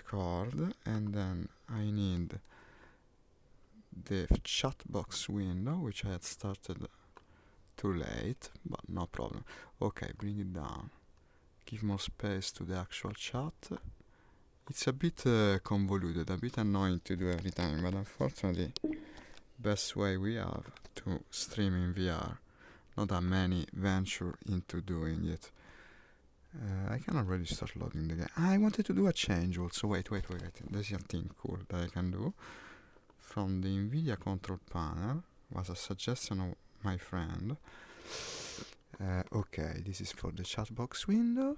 record, and then I need the chat box window, which I had started too late, but no problem. Okay, bring it down. Give more space to the actual chat. It's a bit convoluted, a bit annoying to do every time, but unfortunately, best way we have to stream in VR. Not that many venture into doing it. I can already start loading the game. I wanted to do a change also. Wait. There's something cool that I can do. From the NVIDIA control panel, was a suggestion of my friend. Okay, this is for the chat box window.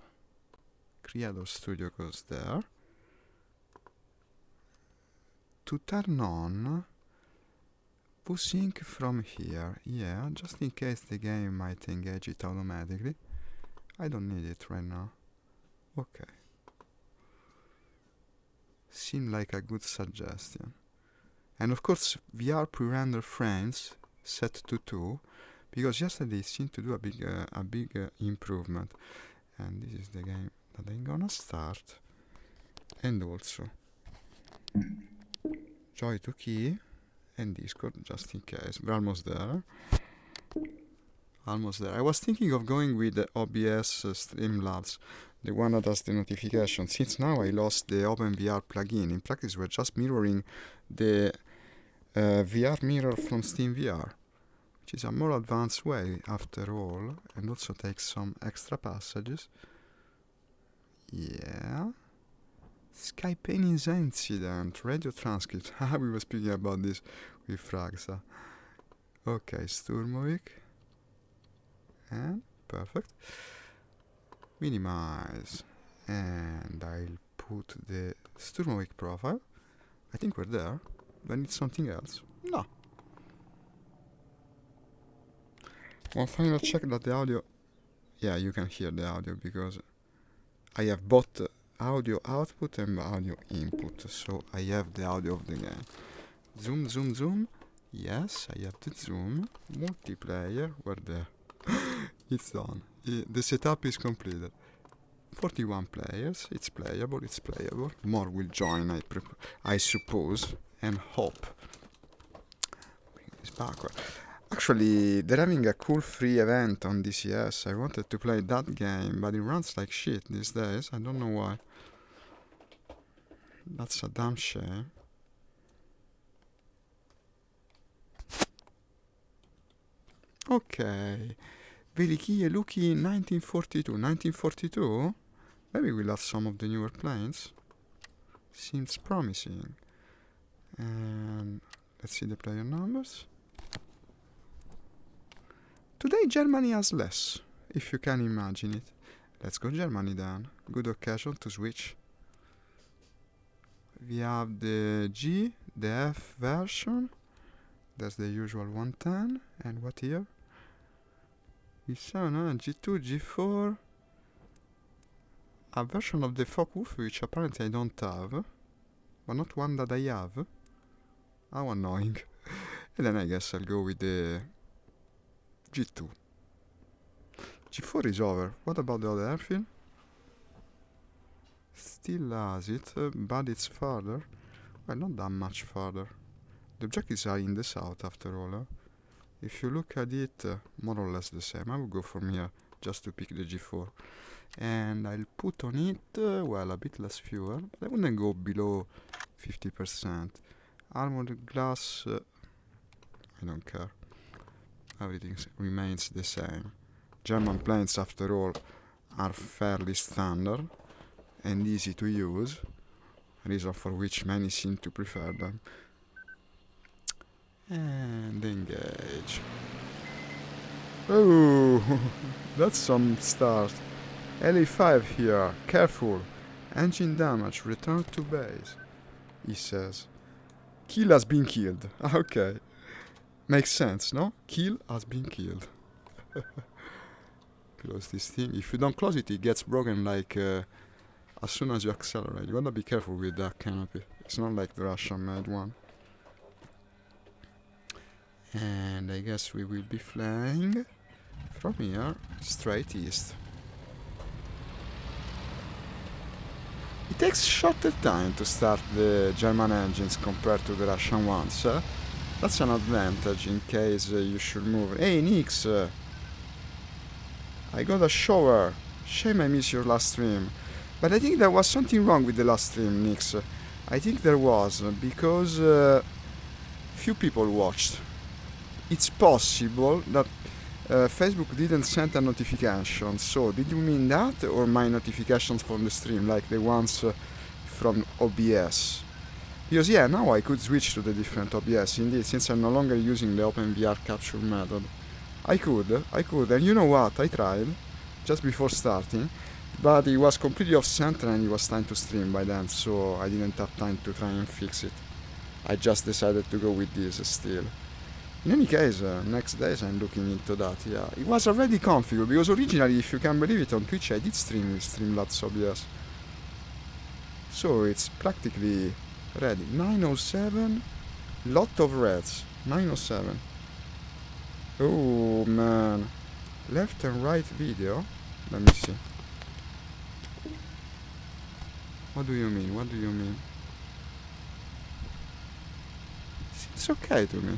Creator Studio goes there. To turn on VSync from here, yeah, just in case the game might engage it automatically. I don't need it right now. Okay. Seemed like a good suggestion. And of course, VR pre-render frames set to 2, because yesterday it seemed to do a big improvement. And this is the game that I'm gonna start. And also Joy to key and Discord, just in case. We're almost there. Almost there. I was thinking of going with the OBS Streamlabs, the one that does the notification. Since now I lost the OpenVR plugin. In practice, we're just mirroring the VR mirror from SteamVR, which is a more advanced way after all, and also takes some extra passages. Yeah. Skype's incident, radio transcript. We were speaking about this with Fraxa. Okay, Sturmovik. And perfect. Minimize. And I'll put the Sturmovik profile. I think we're there. Do I need something else? No. One final check that the audio... Yeah, you can hear the audio because I have both audio output and audio input. So I have the audio of the game. Zoom. Yes, I have the zoom. Multiplayer, we're there. It's done. The setup is completed. 41 players. It's playable. More will join, I suppose, and hope. Bring this backward. Actually, they're having a cool free event on DCS. I wanted to play that game, but it runs like shit these days. I don't know why. That's a damn shame. Okay. Veliki Luki 1942. 1942? Maybe we'll have some of the newer planes. Seems promising. And let's see the player numbers. Today Germany has less, if you can imagine it. Let's go Germany then. Good occasion to switch. We have the G, the F version. That's the usual 110. And what here? V7, G2, G4. A version of the Focus, which apparently I don't have. But not one that I have. How annoying. And then I guess I'll go with the G2. G4 is over. What about the other airfield? Still has it, but it's farther. Well, not that much farther. The objectives are in the south after all. If you look at it, more or less the same. I will go from here just to pick the G4. And I'll put on it, well, a bit less fuel. But I wouldn't go below 50%. Armored glass, I don't care. Everything remains the same. German planes, after all, are fairly standard and easy to use, reason for which many seem to prefer them. And engage. Oh, that's some start. LA5 here, careful. Engine damage, return to base, he says. Kill has been killed. Okay. Makes sense, no? Kill has been killed. Close this thing. If you don't close it, it gets broken like as soon as you accelerate. You gotta be careful with that canopy. It's not like the Russian-made one. And I guess we will be flying from here straight east. It takes shorter time to start the German engines compared to the Russian ones. That's an advantage in case you should move. Hey Nix! I got a shower. Shame I missed your last stream. But I think there was something wrong with the last stream, Nix. I think there was, because few people watched. It's possible that Facebook didn't send a notification. So, did you mean that, or my notifications from the stream, like the ones from OBS? Because yeah, now I could switch to the different OBS. Indeed, since I'm no longer using the OpenVR capture method. I could, and you know what, I tried, just before starting, but it was completely off center and it was time to stream by then, so I didn't have time to try and fix it. I just decided to go with this still. In any case, next days I'm looking into that, yeah. It was already configured, because originally, if you can believe it, on Twitch I did stream with Streamlabs OBS. So it's practically ready. 907, lot of reds, 907. Oh man, left and right video. Let me see. What do you mean? What do you mean? It's okay to me.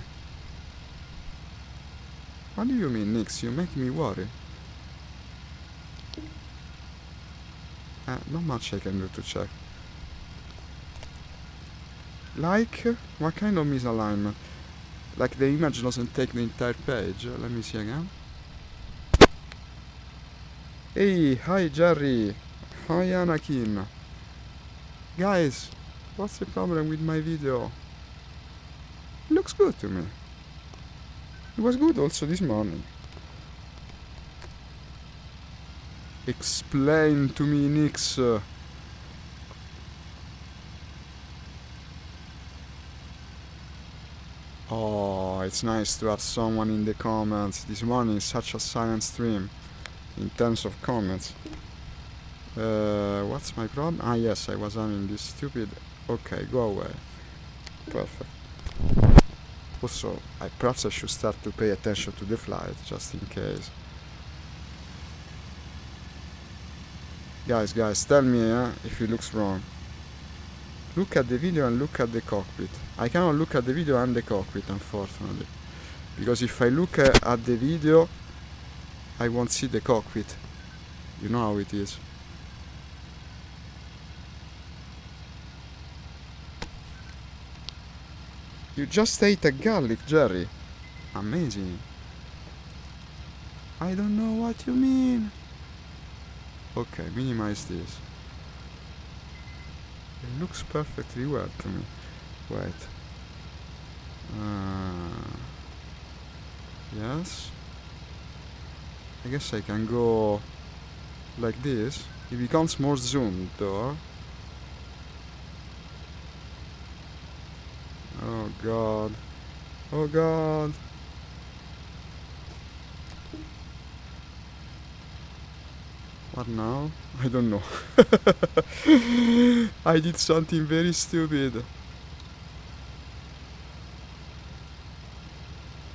What do you mean, Nix? You make me worry. Not much I can do to check. Like, what kind of misalignment? Like the image doesn't take the entire page. Let me see again. Hey, hi Jerry. Hi Anakin. Guys, what's the problem with my video? It looks good to me. It was good also this morning. Explain to me, Nix. Oh, it's nice to have someone in the comments. This morning is such a silent stream in terms of comments. What's my problem? Ah, yes, I was having this stupid... Okay, go away. Perfect. Also, perhaps I should start to pay attention to the flight, just in case. Guys, tell me if it looks wrong. Look at the video and look at the cockpit. I cannot look at the video and the cockpit, unfortunately. Because if I look at the video, I won't see the cockpit. You know how it is. You just ate a garlic, Jerry. Amazing. I don't know what you mean. Okay, minimize this. It looks perfectly well to me. Wait. Yes. I guess I can go like this. It becomes more zoomed though. Oh god. Oh god. What now? I don't know. I did something very stupid.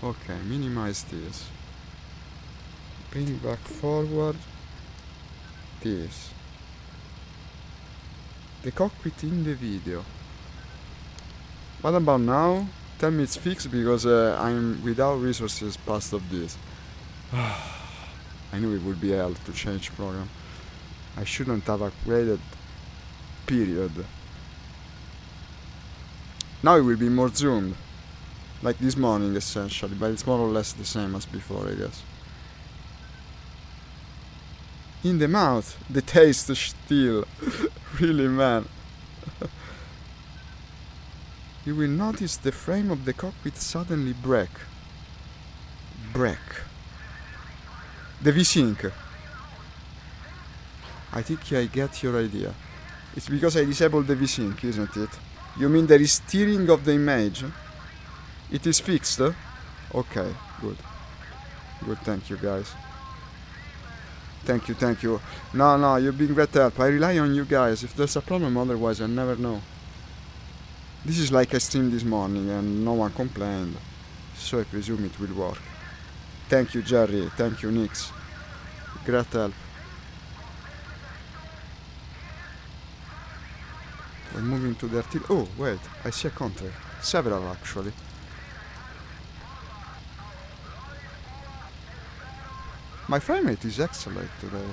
Okay, minimize this. Bring back forward this. The cockpit in the video. What about now? Tell me it's fixed because I'm without resources past of this. I knew it would be hell to change program. I shouldn't have upgraded. Period. Now it will be more zoomed. Like this morning essentially, but it's more or less the same as before, I guess. In the mouth, the taste still. Really, man. You will notice the frame of the cockpit suddenly break. The V-Sync. I think I get your idea. It's because I disabled the V-Sync, isn't it? You mean there is steering of the image? It is fixed? Okay, good. Good, thank you guys. Thank you. No, you've been great help. I rely on you guys. If there's a problem, otherwise I never know. This is like I streamed this morning and no one complained. So I presume it will work. Thank you, Jerry. Thank you, Nix. Great help. I'm moving to the artillery. Oh, wait, I see a contract. Several, actually. My frame rate is excellent today.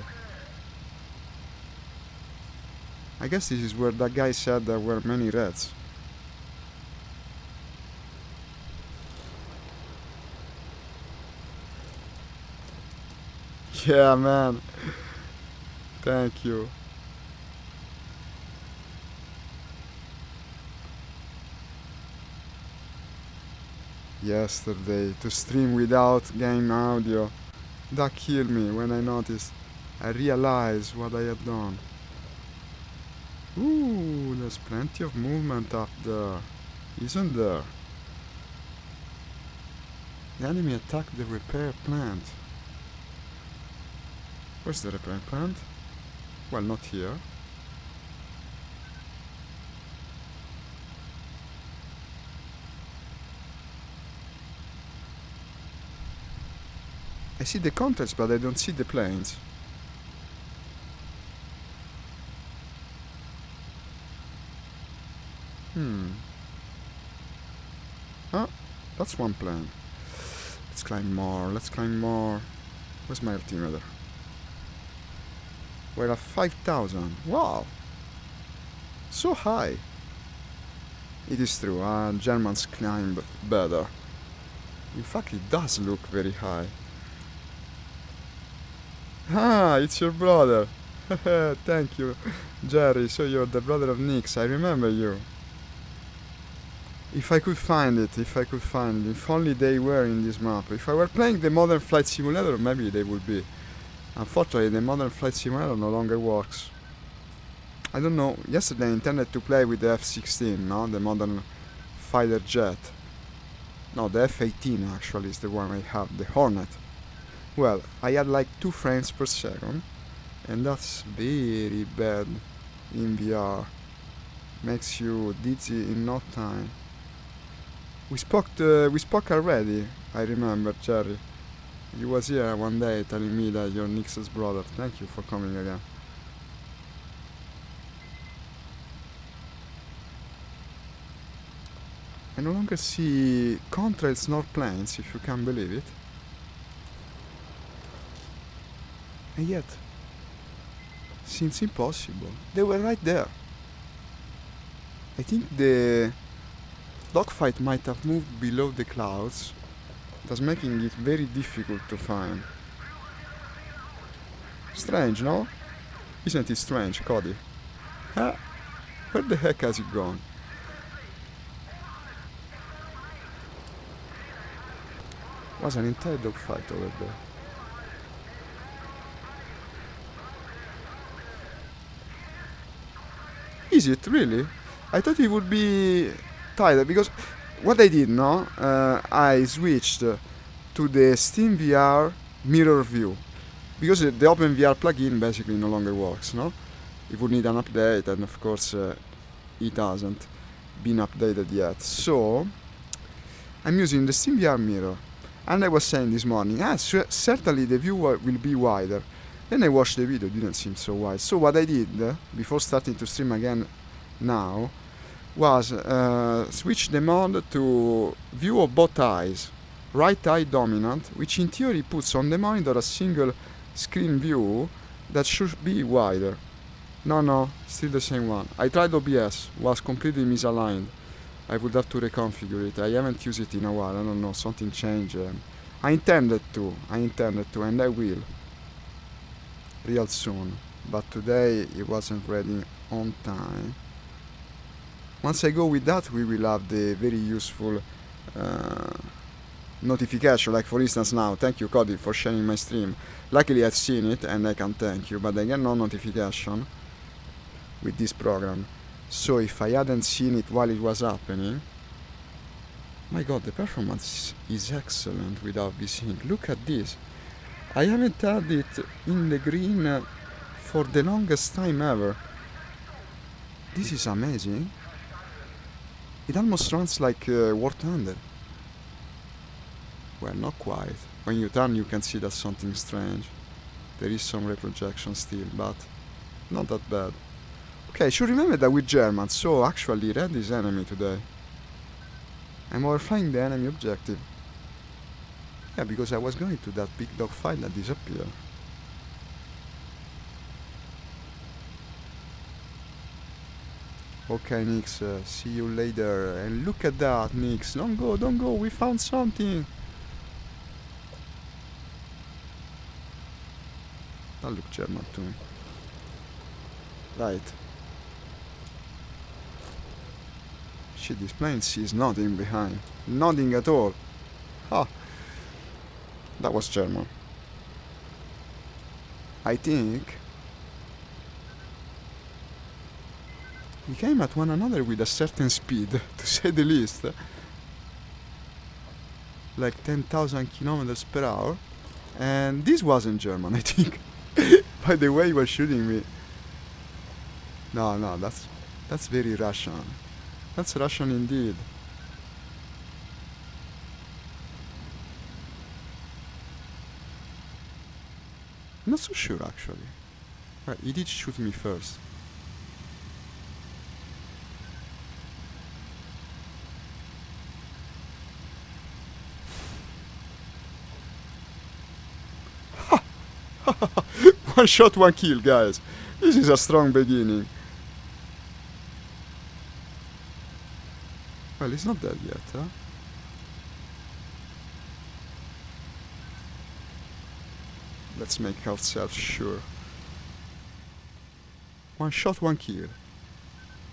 I guess this is where that guy said there were many reds. Yeah, man. Thank you. Yesterday, to stream without game audio. That killed me when I noticed. I realized what I had done. Ooh, there's plenty of movement up there. Isn't there? The enemy attacked the repair plant. Where's the repair plant? Well, not here. I see the contracts, but I don't see the planes. Ah, that's one plane. Let's climb more, let's climb more. Where's my altimeter? We're at 5,000. Wow! So high. It is true, Germans climb better. In fact, it does look very high. Ah, it's your brother. Thank you, Jerry. So you're the brother of Nix. I remember you. If I could find it, if only they were in this map. If I were playing the Modern Flight Simulator, maybe they would be. Unfortunately, the Modern Flight Simulator no longer works. I don't know. Yesterday I intended to play with the F-16, no? The modern fighter jet. No, the F-18 actually is the one I have, the Hornet. Well, I had like 2 frames per second, and that's very bad in VR. Makes you dizzy in no time. We spoke already, I remember, Jerry. You was here one day telling me that you're Nix's brother. Thank you for coming again. I no longer see contrails nor planes, if you can believe it. And yet, seems impossible. They were right there. I think the dogfight might have moved below the clouds, thus making it very difficult to find. Strange, no? Isn't it strange, Cody? Huh? Where the heck has it gone? Was an entire dogfight over there. Is it really? I thought it would be tighter because what I did, no? I switched to the Steam VR mirror view because the OpenVR plugin basically no longer works, no? It would need an update, and of course it hasn't been updated yet. So I'm using the Steam VR mirror, and I was saying this morning, certainly the view will be wider. Then I watched the video, it didn't seem so wide. So what I did before starting to stream again now was switch the mode to view of both eyes, right eye dominant, which in theory puts on the monitor a single screen view that should be wider. No, still the same one. I tried OBS, was completely misaligned. I would have to reconfigure it. I haven't used it in a while, I don't know, something changed. I intended to, and I will. Real soon, but today it wasn't ready on time. Once I go with that, we will have the very useful notification, like for instance now. Thank you, Cody, for sharing my stream. Luckily I've seen it and I can thank you, but I get no notification with this program. So if I hadn't seen it while it was happening, my god, the performance is excellent without VSync. Look at this. I haven't had it in the green for the longest time ever. This is amazing. It almost runs like War Thunder. Well, not quite. When you turn you can see that's something strange. There is some reprojection still, but not that bad. Okay, I should remember that with Germans, so actually red is enemy today. I'm overflying the enemy objective. Yeah, because I was going to that big dog fight that disappeared. Okay, Nix, see you later. And look at that, Nix. Don't go, we found something. That look German to me. Right. Shit, this plane sees nothing behind. Nothing at all. Ha! That was German. I think we came at one another with a certain speed, to say the least. Like 10,000 kilometers per hour. And this wasn't German, I think. By the way you were shooting me. No, that's very Russian. That's Russian indeed. I'm not so sure actually. Right, he did shoot me first. One shot, one kill, guys. This is a strong beginning. Well, he's not dead yet, huh? Let's make ourselves sure. One shot, one kill.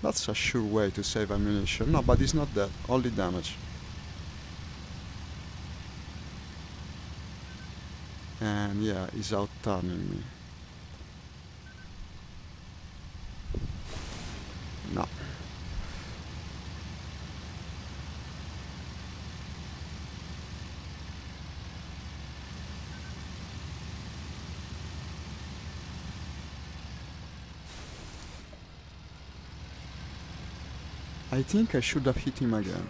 That's a sure way to save ammunition. No, but he's not dead. Only damage. And yeah, he's out-turning me. No. I think I should have hit him again.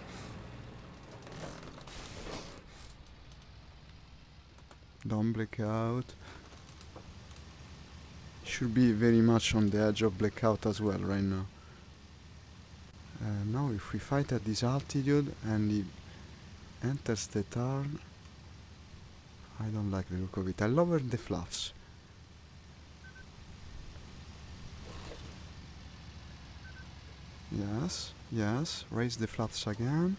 Don't blackout. Should be very much on the edge of blackout as well right now. Now if we fight at this altitude and he enters the turn, I don't like the look of it. I lower the flaps. Yes, raise the flaps again.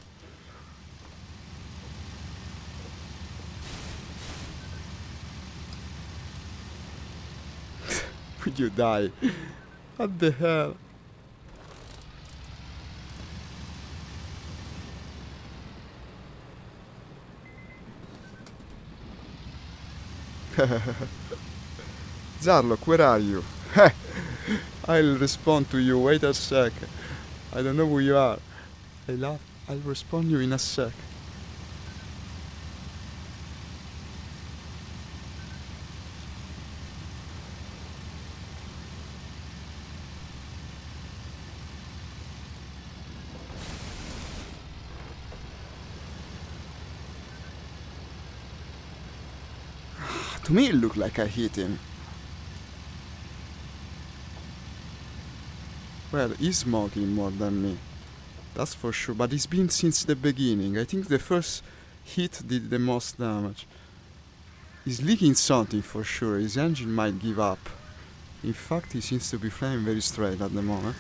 Would you die? What the hell? Zarlok, where are you? I'll respond to you, wait a sec. I don't know who you are. I'll respond you in a sec. To me it looked like I hit him. Well, he's smoking more than me. That's for sure, but it's been since the beginning. I think the first hit did the most damage. He's leaking something for sure. His engine might give up. In fact, he seems to be flying very straight at the moment.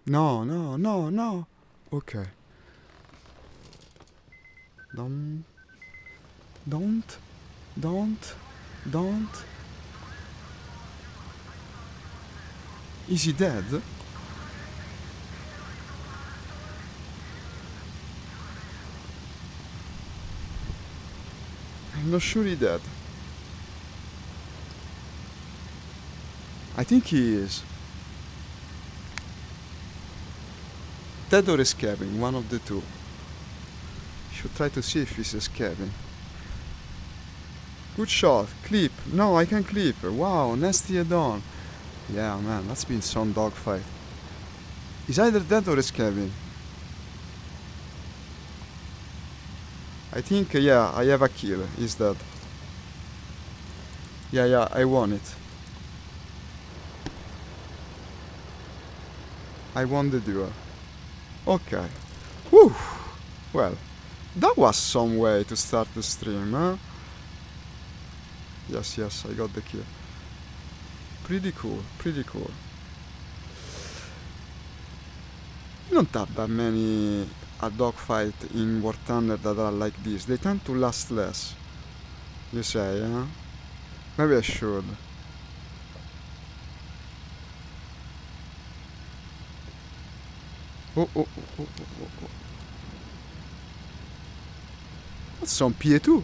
No. Okay. Don't. Is he dead? I'm not sure he's dead. I think he is. Dead or escaping, one of the two. Should try to see if he's escaping. Good shot, clip. No, I can clip. Wow, nasty head on. Yeah, man, that's been some dogfight. He's either dead or escaping. I think, yeah, I have a kill. He's dead. Yeah, I won it. I won the duel. Okay. Whew. Well, that was some way to start the stream, huh? Yes, I got the kill. Pretty cool. You don't have that many a dogfight in War Thunder that are like this. They tend to last less. You say, huh? Maybe I should. Oh. That's some PA2.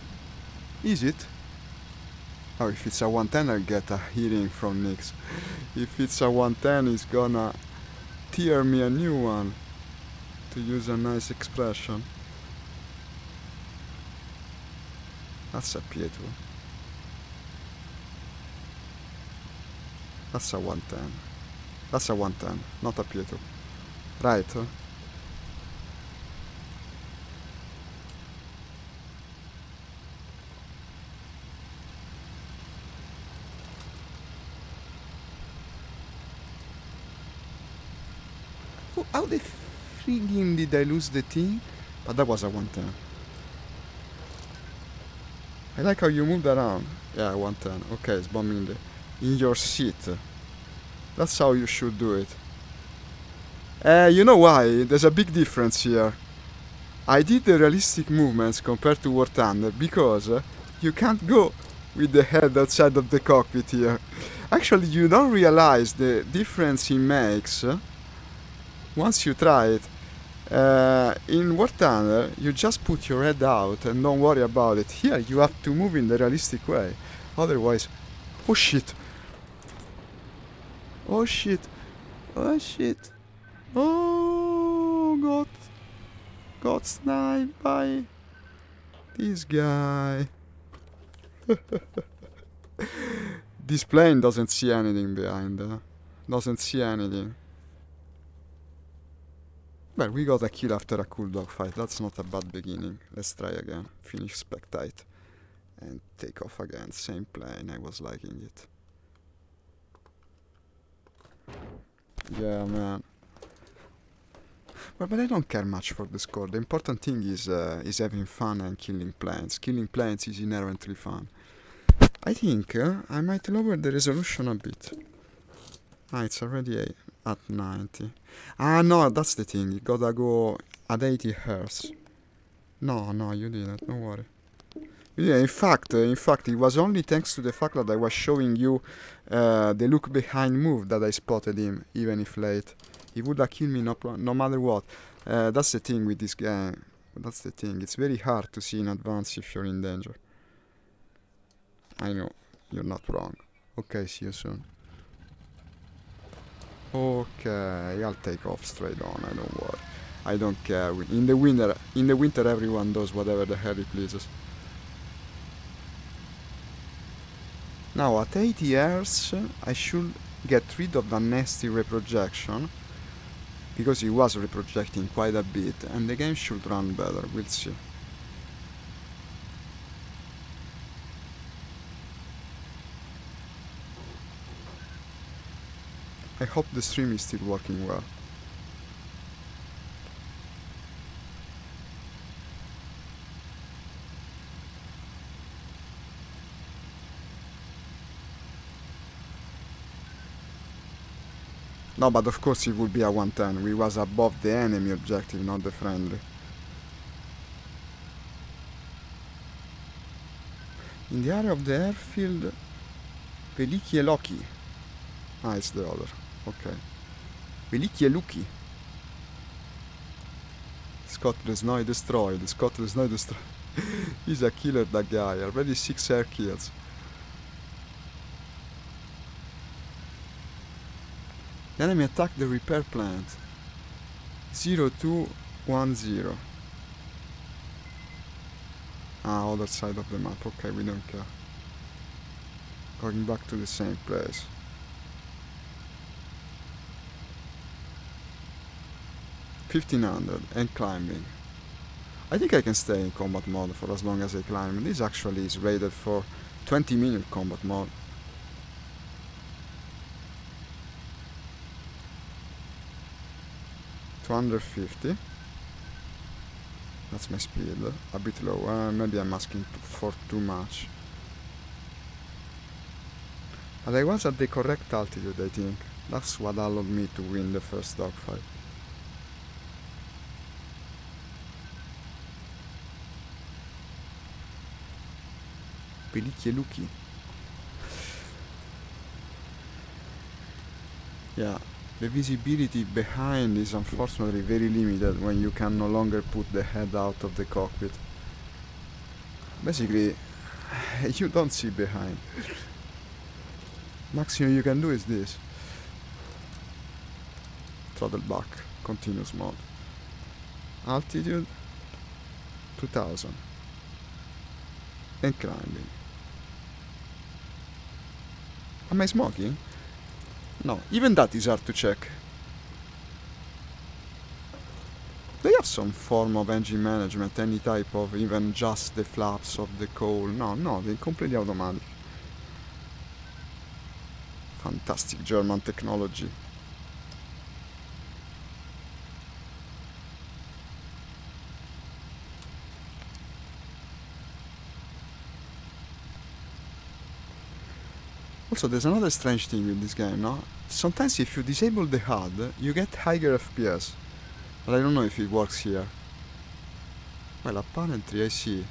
Is it? Oh, if it's a 110, I'll get a hearing from Nix. If it's a 110, it's gonna tear me a new one. To use a nice expression. That's a PA2. That's a 110. That's a 110, not a PA2. Right, huh? How the friggin' did I lose the team? But that was a 110. I like how you moved around. Yeah, 110. Okay, it's bombing in your seat. That's how you should do it. You know why? There's a big difference here. I did the realistic movements compared to War Thunder because you can't go with the head outside of the cockpit here. Actually, you don't realize the difference it makes once you try it. In War Thunder, you just put your head out and don't worry about it. Here, you have to move in the realistic way. Otherwise... Oh shit! Oh shit! Oh shit! Oh, got sniped by this guy. This plane doesn't see anything behind. Doesn't see anything. Well, we got a kill after a cool dogfight. That's not a bad beginning. Let's try again. Finish spectate. And take off again. Same plane. I was liking it. Yeah, man. Well, but I don't care much for the score. The important thing is having fun and killing planes. Killing planes is inherently fun. I think I might lower the resolution a bit. Ah, it's already at 90. Ah, no, that's the thing. You gotta go at 80 Hz. No, you didn't. Don't worry. Yeah, in fact, it was only thanks to the fact that I was showing you the look behind move that I spotted him, even if late. He would have killed me no matter what. That's the thing with this guy. That's the thing. It's very hard to see in advance if you're in danger. I know. You're not wrong. Okay, see you soon. Okay, I'll take off straight on. I don't worry. I don't care. In the winter, everyone does whatever the hell he pleases. Now at 80 Hz, I should get rid of the nasty reprojection, because he was reprojecting quite a bit, and the game should run better. We'll see. I hope the stream is still working well. No, but of course it would be a 110. We was above the enemy objective, not the friendly. In the area of the airfield, Veliki e Loki. Ah, it's the other. Okay. Veliki e Luki. Scotland's now destroyed. Scotland's now destroyed. He's a killer, that guy. Already 6 air kills. The enemy attacked the repair plant. 0210. Ah, other side of the map. Okay, we don't care. Going back to the same place. 1500 and climbing. I think I can stay in combat mode for as long as I climb. This actually is rated for 20-minute combat mode. $250. That's my speed. A bit low. Maybe I'm asking for too much. But I was at the correct altitude, I think. That's what allowed me to win the first dogfight. Pelicchie Lucky. Yeah, the visibility behind is unfortunately very limited when you can no longer put the head out of the cockpit. Basically, you don't see behind. Maximum you can do is this. Throttle back, continuous mode. Altitude 2000. And climbing. Am I smoking? No, even that is hard to check. They have some form of engine management, any type of, even just the flaps of the cowl. No, they're completely automatic. Fantastic German technology. Also, there's another strange thing with this game, no? Sometimes if you disable the HUD, you get higher FPS. But I don't know if it works here. Well, apparently I see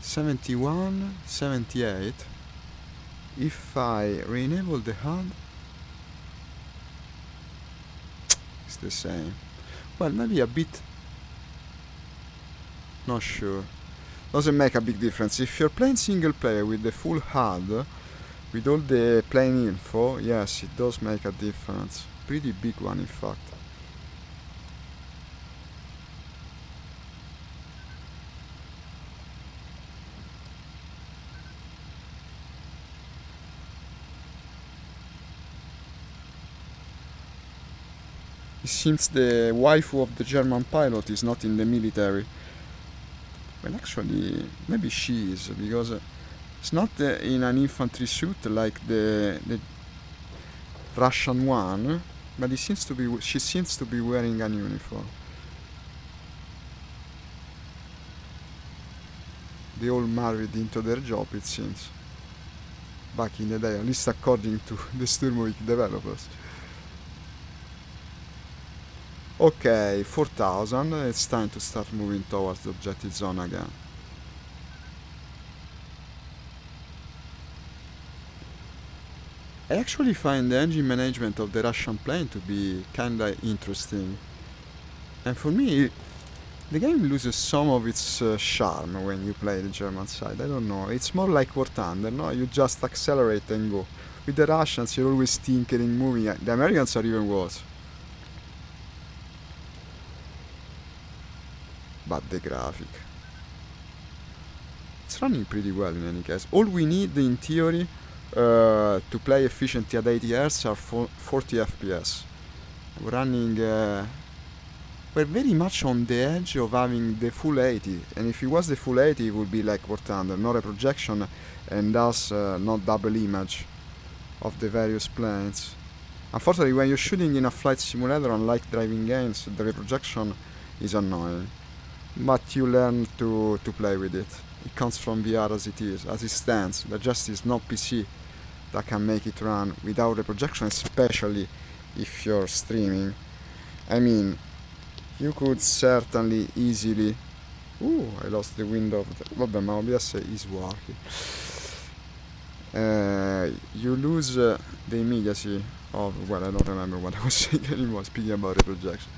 71, 78. If I re-enable the HUD, it's the same. Well, maybe a bit. Not sure. Doesn't make a big difference. If you're playing single player with the full HUD, with all the plane info, yes, it does make a difference. Pretty big one, in fact. It seems the waifu of the German pilot is not in the military. Well, actually, maybe she is, because it's not in an infantry suit like the Russian one, but she seems to be wearing an uniform. They all married into their job, it seems. Back in the day, at least according to the Sturmovik developers. Okay, 4000, it's time to start moving towards the objective zone again. I actually find the engine management of the Russian plane to be kinda interesting. And for me, the game loses some of its charm when you play the German side. I don't know, it's more like War Thunder, no? You just accelerate and go. With the Russians, you're always tinkering, moving. The Americans are even worse. But the graphic. It's running pretty well in any case. All we need in theory to play efficiently at 80 Hz are 40 FPS. We're running, we're very much on the edge of having the full 80, and if it was the full 80 it would be like War Thunder, not a projection and thus not double image of the various planes. Unfortunately, when you're shooting in a flight simulator, unlike driving games, the reprojection is annoying. But you learn to play with it. It comes from VR as it is, as it stands. There just is no PC that can make it run without a projection, especially if you're streaming. I mean, you could certainly easily... Ooh, I lost the window of the... Vabbè, ma OBS is working. You lose the immediacy of... Well, I don't remember what I was saying anymore, speaking about reprojection.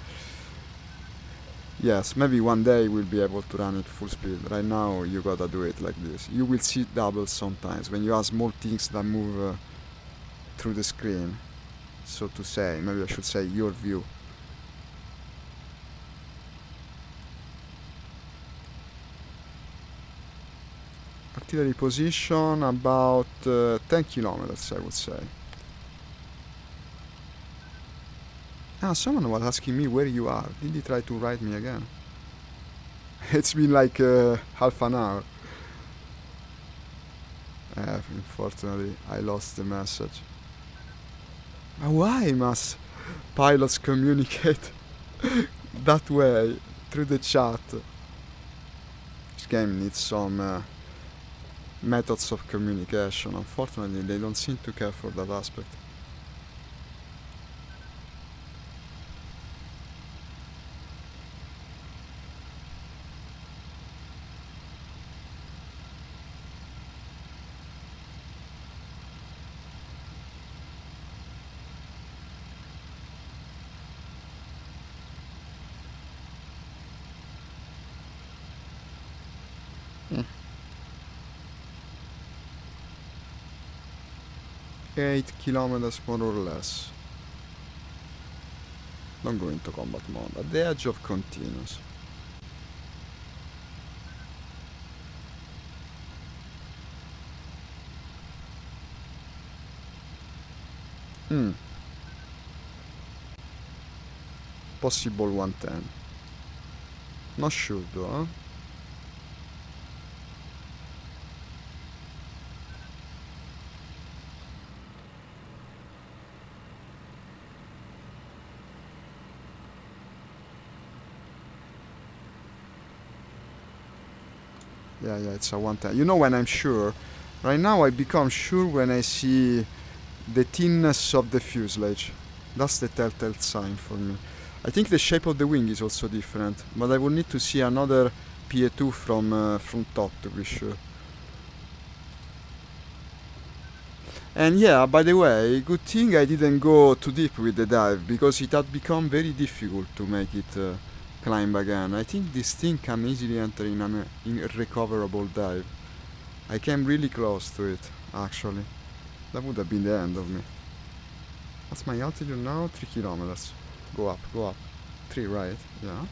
Yes, maybe one day we'll be able to run it full speed. Right now you gotta do it like this. You will see doubles sometimes when you have small things that move through the screen. So to say, maybe I should say your view. Artillery position about 10 kilometers, I would say. Ah, someone was asking me where you are. Did he try to write me again? It's been like half an hour. Unfortunately, I lost the message. Why must pilots communicate that way through the chat? This game needs some methods of communication. Unfortunately, they don't seem to care for that aspect. Mm. 8 kilometers more or less. Don't go into combat mode. At the edge of continuous. Hmm. Possible 110. Not sure though, huh? Yeah, it's a 110. You know when I'm sure? Right now I become sure when I see the thinness of the fuselage. That's the telltale sign for me. I think the shape of the wing is also different, but I would need to see another PA2 from top to be sure. And yeah, by the way, good thing I didn't go too deep with the dive, because it had become very difficult to make it climb again. I think this thing can easily enter in an irrecoverable dive. I came really close to it, actually. That would have been the end of me. What's my altitude now? 3 kilometers. Go up, go up. 3, right? Yeah.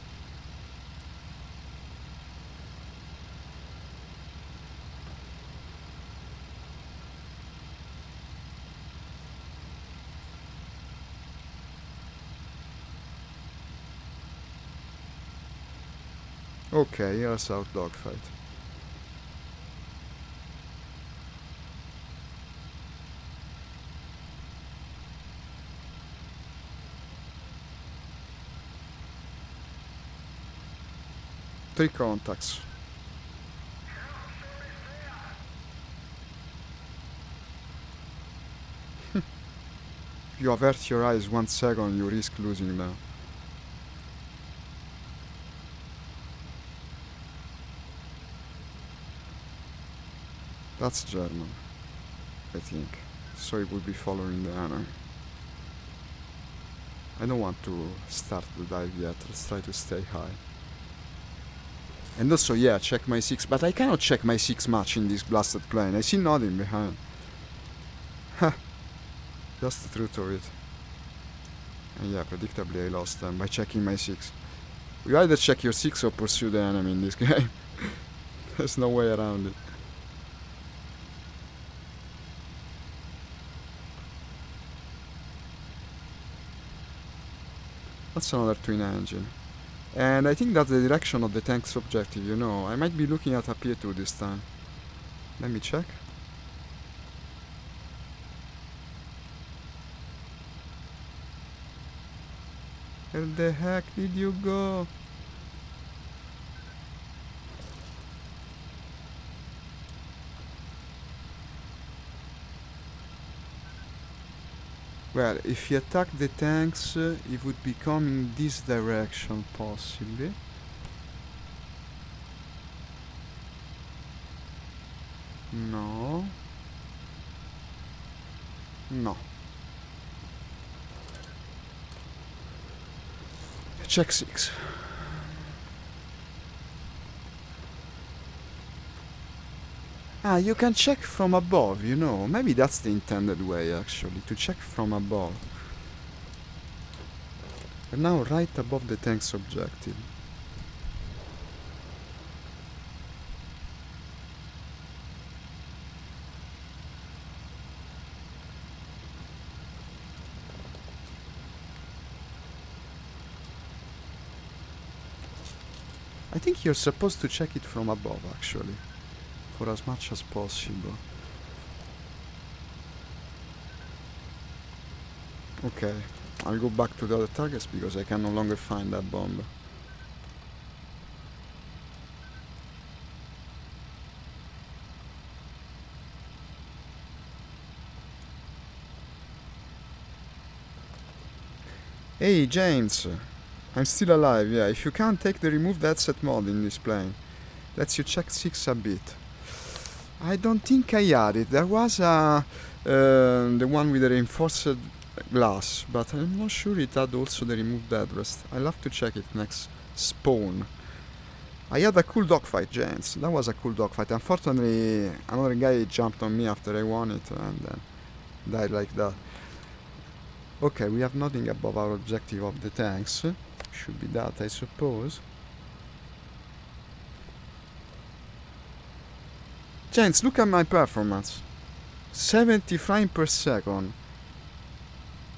Okay, here's our dogfight. Three contacts. You avert your eyes 1 second, you risk losing them. That's German, I think. So it would be following the enemy. I don't want to start the dive yet, let's try to stay high. And also, yeah, check my 6, but I cannot check my 6 much in this blasted plane. I see nothing behind. Ha! Just the truth of it. And yeah, predictably I lost them by checking my 6. You either check your 6 or pursue the enemy in this game. There's no way around it. That's another twin engine. And I think that's the direction of the tank's objective, you know. I might be looking at a P2 this time. Let me check. Where the heck did you go? Well, if he attacked the tanks, he would be coming this direction, possibly. No. No. Check 6. Ah, you can check from above, you know. Maybe that's the intended way, actually, to check from above. We're now right above the tank's objective. I think you're supposed to check it from above, actually, for as much as possible. Okay, I'll go back to the other targets because I can no longer find that bomb. Hey, James! I'm still alive, yeah. If you can't take the remove headset mode in this plane, lets you check 6 a bit. I don't think I had it. There was the one with the reinforced glass, but I'm not sure it had also the removed headrest. I'll have to check it next spawn. I had a cool dogfight, gents. That was a cool dogfight. Unfortunately, another guy jumped on me after I won it and died like that. Okay, we have nothing above our objective of the tanks. Should be that, I suppose. Gents, look at my performance. 70 frames per second.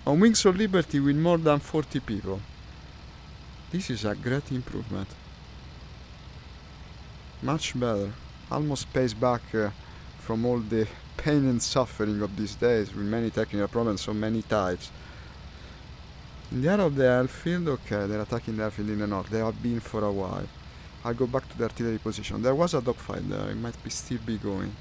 On Wings of Liberty with more than 40 people. This is a great improvement. Much better. Almost pays back from all the pain and suffering of these days with many technical problems on many types. In the area of the airfield, okay, they're attacking the airfield in the north. They have been for a while. I'll go back to the artillery position. There was a dogfight there. It might still be going.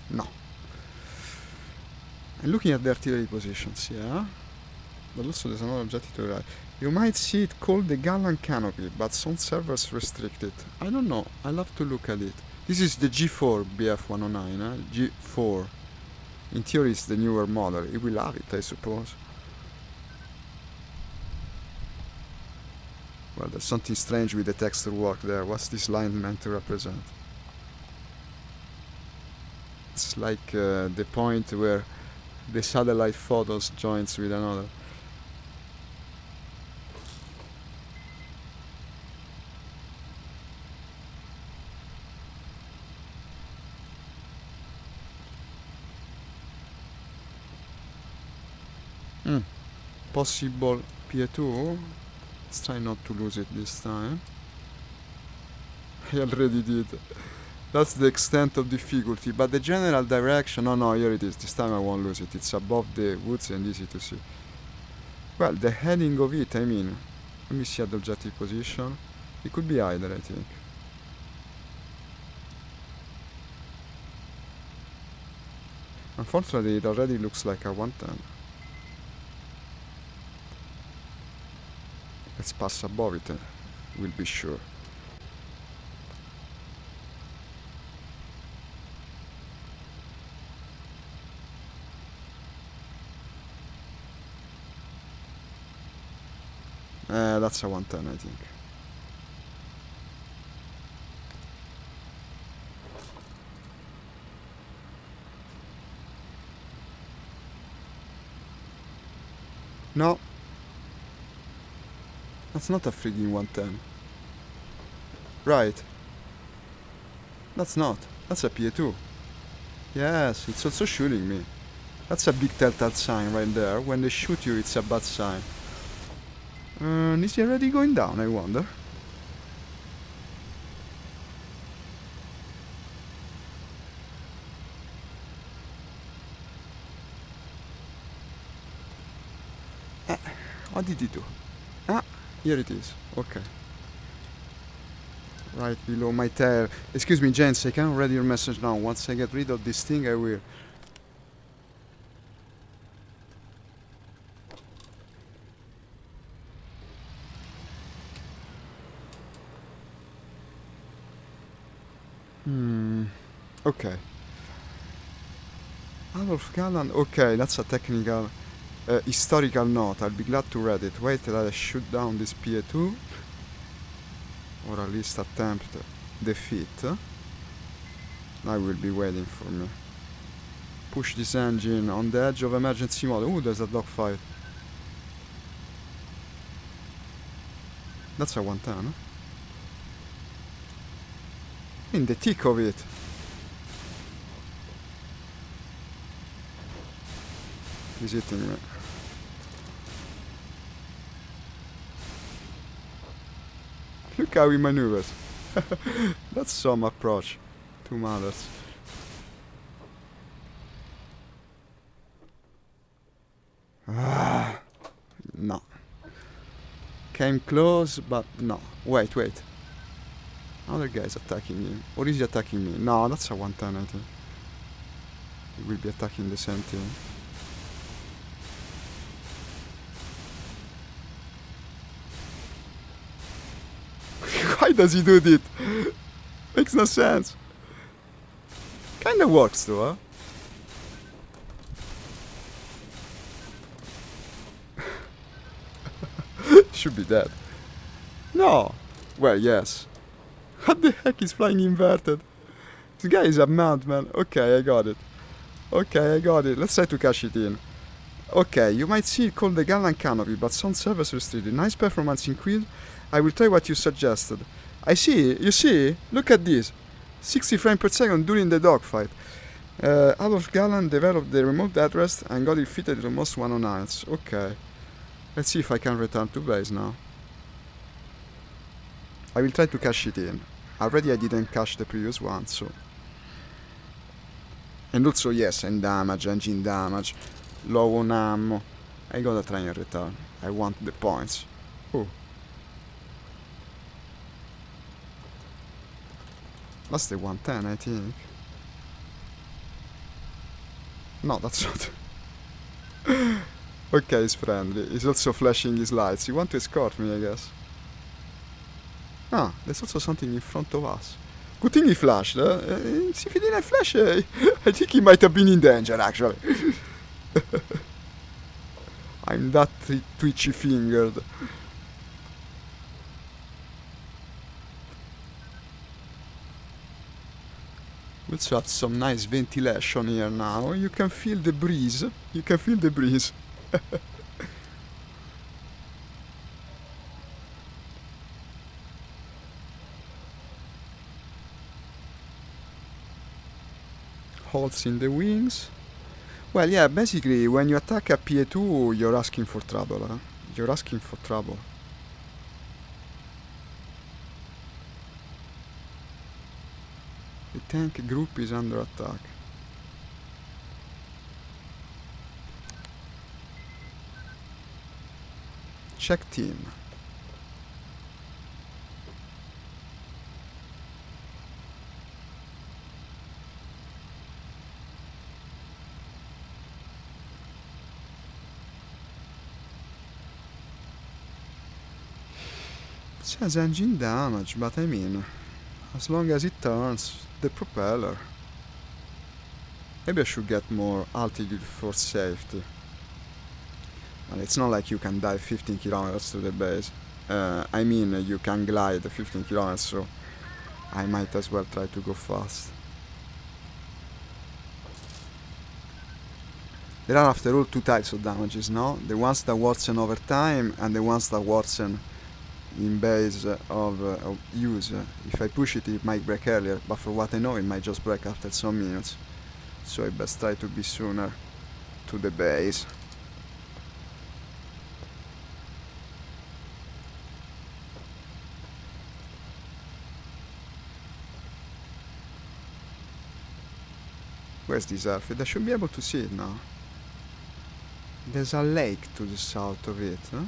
No. I'm looking at the artillery positions, yeah? But also there's another objective to the right. You might see it called the Gallant Canopy, but some servers restrict it. I don't know. I'll have to look at it. This is the G4 BF-109, G4. In theory it's the newer model. It will have it, I suppose. Well, there's something strange with the texture work there. What's this line meant to represent? It's like the point where the satellite photos joins with another. Possible P2. Let's try not to lose it this time. I already did. That's the extent of difficulty, but the general direction, oh no, here it is. This time I won't lose it. It's above the woods and easy to see. Well, the heading of it, I mean, let me see at the objective position. It could be either, I think. Unfortunately, it already looks like a 110. Let's pass above it, we'll be sure. That's a 110, I think. No. That's not a frigging 110. Right. That's not. That's a PA2. Yes, it's also shooting me. That's a big telltale sign right there. When they shoot you, it's a bad sign. Is he already going down, I wonder? What did he do? Ah, here it is. Okay. Right below my tail. Excuse me, gents, I can't read your message now. Once I get rid of this thing, I will. Okay. Adolf Galland. Okay, that's a technical, historical note. I'll be glad to read it. Wait till I shoot down this PA2. Or at least attempt defeat. I will be waiting for me. Push this engine on the edge of emergency mode. Ooh, there's a dogfight. That's a 110. In the thick of it. He's hitting me. Look how he maneuvers. That's some approach to matters. No. Came close, but no. Wait. Other guy's attacking him. Or is he attacking me? No, that's a 110, I think. He will be attacking the same team. Why does he do that? Makes no sense. Kinda works though, huh? Should be dead. No. Well, yes. What the heck is flying inverted? This guy is a madman. Okay, I got it. Let's try to cash it in. Okay, you might see it called the Gallant Canopy, but sound service restricted. Nice performance increase. I will try what you suggested. I see, you see? Look at this. 60 frames per second during the dogfight. Adolf Galland developed the remote headrest and got it fitted to almost 109. Okay. Let's see if I can return to base now. I will try to cash it in. Already I didn't cash the previous one, so... And also, yes, and damage, engine damage, low on ammo. I gotta try and return. I want the points. Oh. That's the 110, I think. No, that's not. Okay, he's friendly. He's also flashing his lights. You want to escort me, I guess. Ah, there's also something in front of us. Good thing he flashed, if he didn't flash, I think he might have been in danger, actually. I'm that twitchy-fingered. Let's have some nice ventilation here now. You can feel the breeze. Holes in the wings. Well, yeah, basically, when you attack a PA2, you're asking for trouble, huh? You're asking for trouble. The tank group is under attack. Check team. It says engine damage, but I mean, as long as it turns the propeller. Maybe I should get more altitude for safety. And it's not like you can dive 15 kilometers to the base. I mean, you can glide 15 kilometers, so I might as well try to go fast. There are, after all, two types of damages, no? The ones that worsen over time and the ones that worsen in base of use. If I push it, it might break earlier, but for what I know, it might just break after some minutes. So I best try to be sooner to the base. Where's this airfield? I should be able to see it now. There's a lake to the south of it, huh?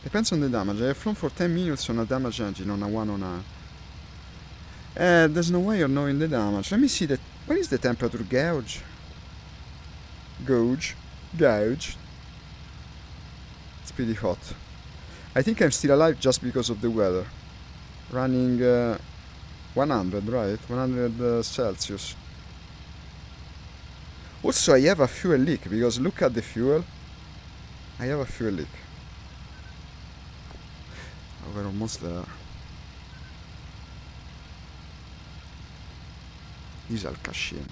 Depends on the damage. I have flown for 10 minutes on a damaged engine on a 109. There's no way of knowing the damage. Let me see that. What is the temperature gauge? Gauge. It's pretty hot. I think I'm still alive just because of the weather. Running 100, right? 100 Celsius. Also, I have a fuel leak, because look at the fuel. I have a fuel leak. Oh, we're almost there. These are cash in.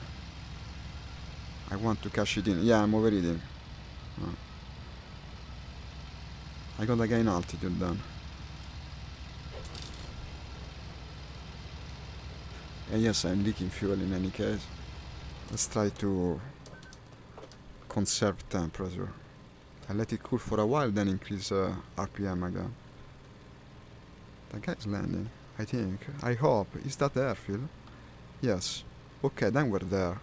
I want to cash it in. Yeah, I'm overeating. I gotta gain altitude then. And yes, I'm leaking fuel in any case. Let's try to conserve temperature. I let it cool for a while, then increase RPM again. That guy's landing, I think. I hope. Is that the airfield? Yes. Okay, then we're there.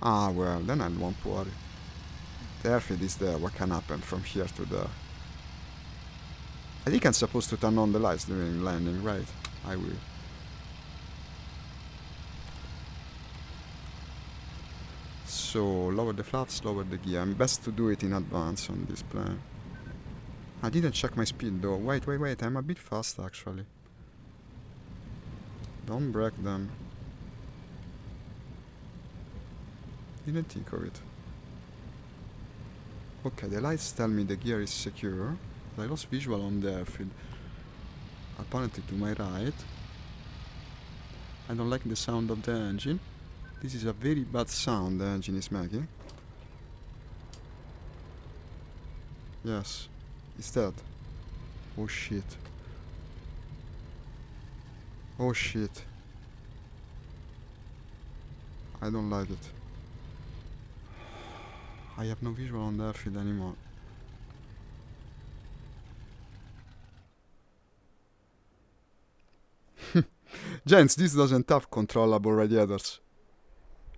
Ah, well, then I won't worry. The airfield is there. What can happen from here to there? I think I'm supposed to turn on the lights during landing, right? I will. So, lower the flaps, lower the gear. I'm best to do it in advance on this plane. I didn't check my speed though. Wait, I'm a bit fast actually. Don't break them. Didn't think of it. Okay, the lights tell me the gear is secure. I lost visual on the airfield. Apparently to my right. I don't like the sound of the engine. This is a very bad sound the engine is making. Yes, it's dead. Oh shit. Oh shit. I don't like it. I have no visual on the airfield anymore. Gents, this doesn't have controllable radiators.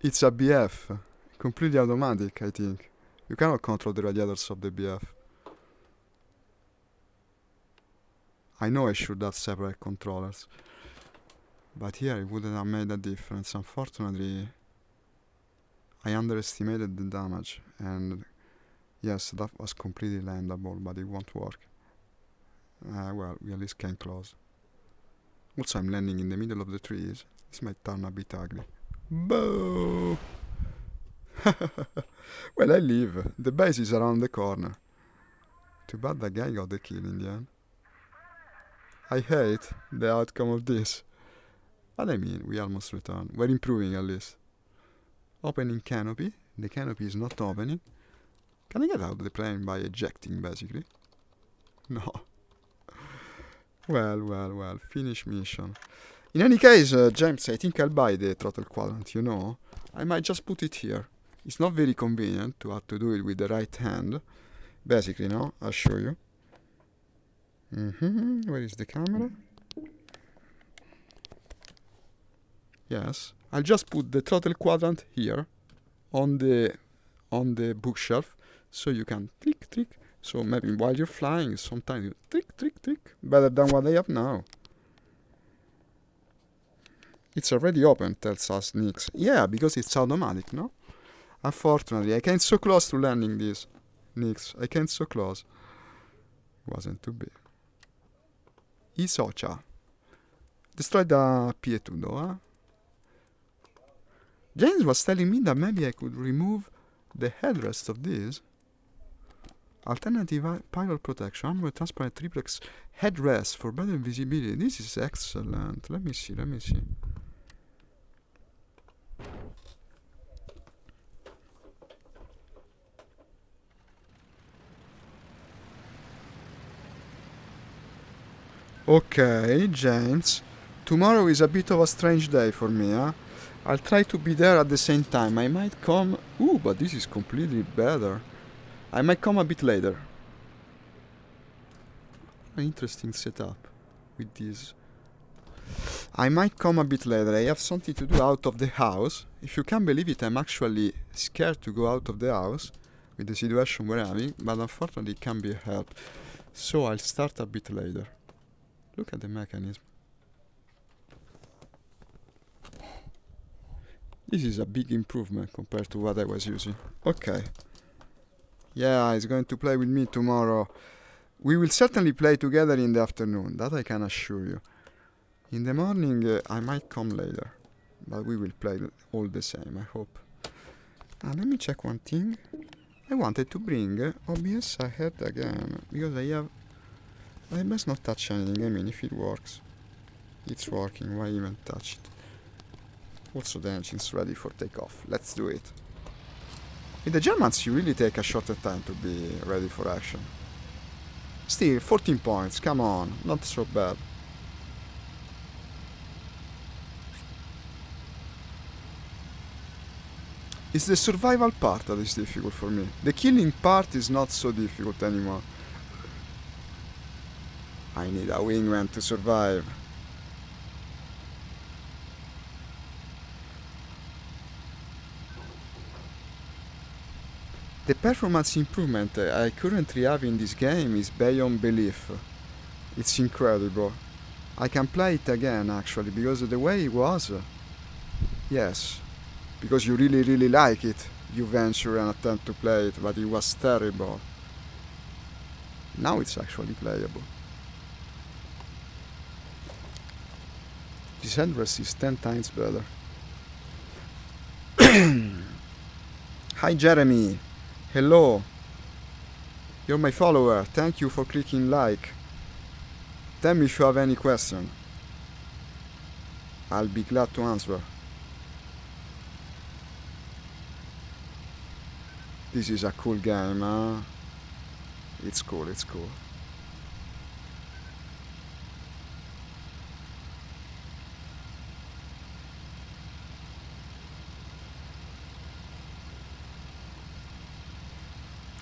It's a BF. Completely automatic, I think. You cannot control the radiators of the BF. I know I should have separate controllers. But here it wouldn't have made a difference. Unfortunately, I underestimated the damage. And yes, that was completely landable, but it won't work. Well, we at least came close. Also, I'm landing in the middle of the trees. This might turn a bit ugly. Boo! Well, I live. The base is around the corner. Too bad the guy got the kill in the end. I hate the outcome of this. But I mean, we almost returned. We're improving at least. Opening canopy. The canopy is not opening. Can I get out of the plane by ejecting, basically? No. Well. Finish mission. In any case, James, I think I'll buy the throttle quadrant, you know. I might just put it here. It's not very convenient to have to do it with the right hand. Basically, no? I'll show you. Where is the camera? Yes. I'll just put the throttle quadrant here on the bookshelf so you can trick. So maybe while you're flying, sometimes you trick. Better than what I have now. It's already open, tells us Nix. Yeah, because it's automatic, no? Unfortunately, I came so close to landing this. Nix, I came so close. Wasn't too big. Isocha. Destroyed the P2 though, huh? James was telling me that maybe I could remove the headrest of this. Alternative pilot protection, armor transparent triplex headrest for better visibility. This is excellent. Let me see. Okay, James. Tomorrow is a bit of a strange day for me, huh? I'll try to be there at the same time. I might come... Ooh, but this is completely better. I might come a bit later. An interesting setup with this. I might come a bit later. I have something to do out of the house. If you can't believe it, I'm actually scared to go out of the house with the situation we're having, but unfortunately it can be helped. So I'll start a bit later. Look at the mechanism. This is a big improvement compared to what I was using. Okay. Yeah, he's going to play with me tomorrow. We will certainly play together in the afternoon, that I can assure you. In the morning, I might come later. But we will play all the same, I hope. Let me check one thing. I wanted to bring OBS ahead again, because I must not touch anything. I mean, if it works. It's working, why even touch it? Also, the engine's ready for takeoff. Let's do it. With the Germans, you really take a shorter time to be ready for action. Still, 14 points, come on, not so bad. It's the survival part that is difficult for me. The killing part is not so difficult anymore. I need a wingman to survive. The performance improvement I currently have in this game is beyond belief. It's incredible. I can play it again actually, because the way it was, yes, because you really like it, you venture and attempt to play it, but it was terrible. Now it's actually playable. This headrest is 10 times better. Hi Jeremy, hello. You're my follower, thank you for clicking like. Tell me if you have any question. I'll be glad to answer. This is a cool game, huh? It's cool, it's cool.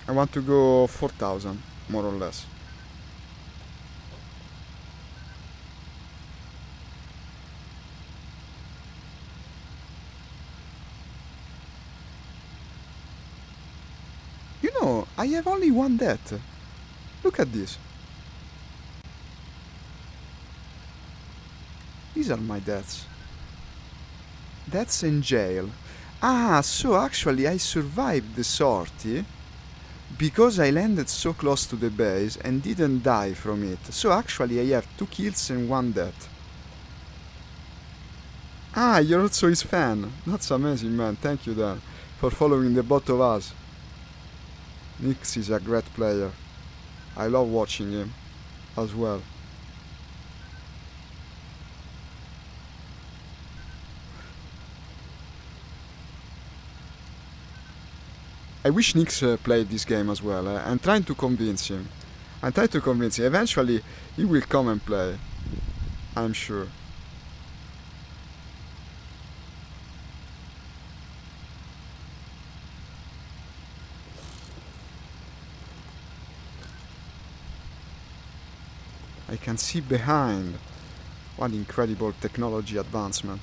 I want to go 4,000, more or less. You know, I have only one death. Look at this. These are my deaths. Deaths in jail. Ah, so actually I survived the sortie because I landed so close to the base and didn't die from it. So actually I have 2 kills and 1 death. Ah, you're also his fan. That's amazing, man. Thank you, Dan, for following the both of us. Nix is a great player. I love watching him as well. I wish Nix played this game as well. I'm trying to convince him. Eventually, he will come and play. I'm sure. I can see behind. What incredible technology advancement.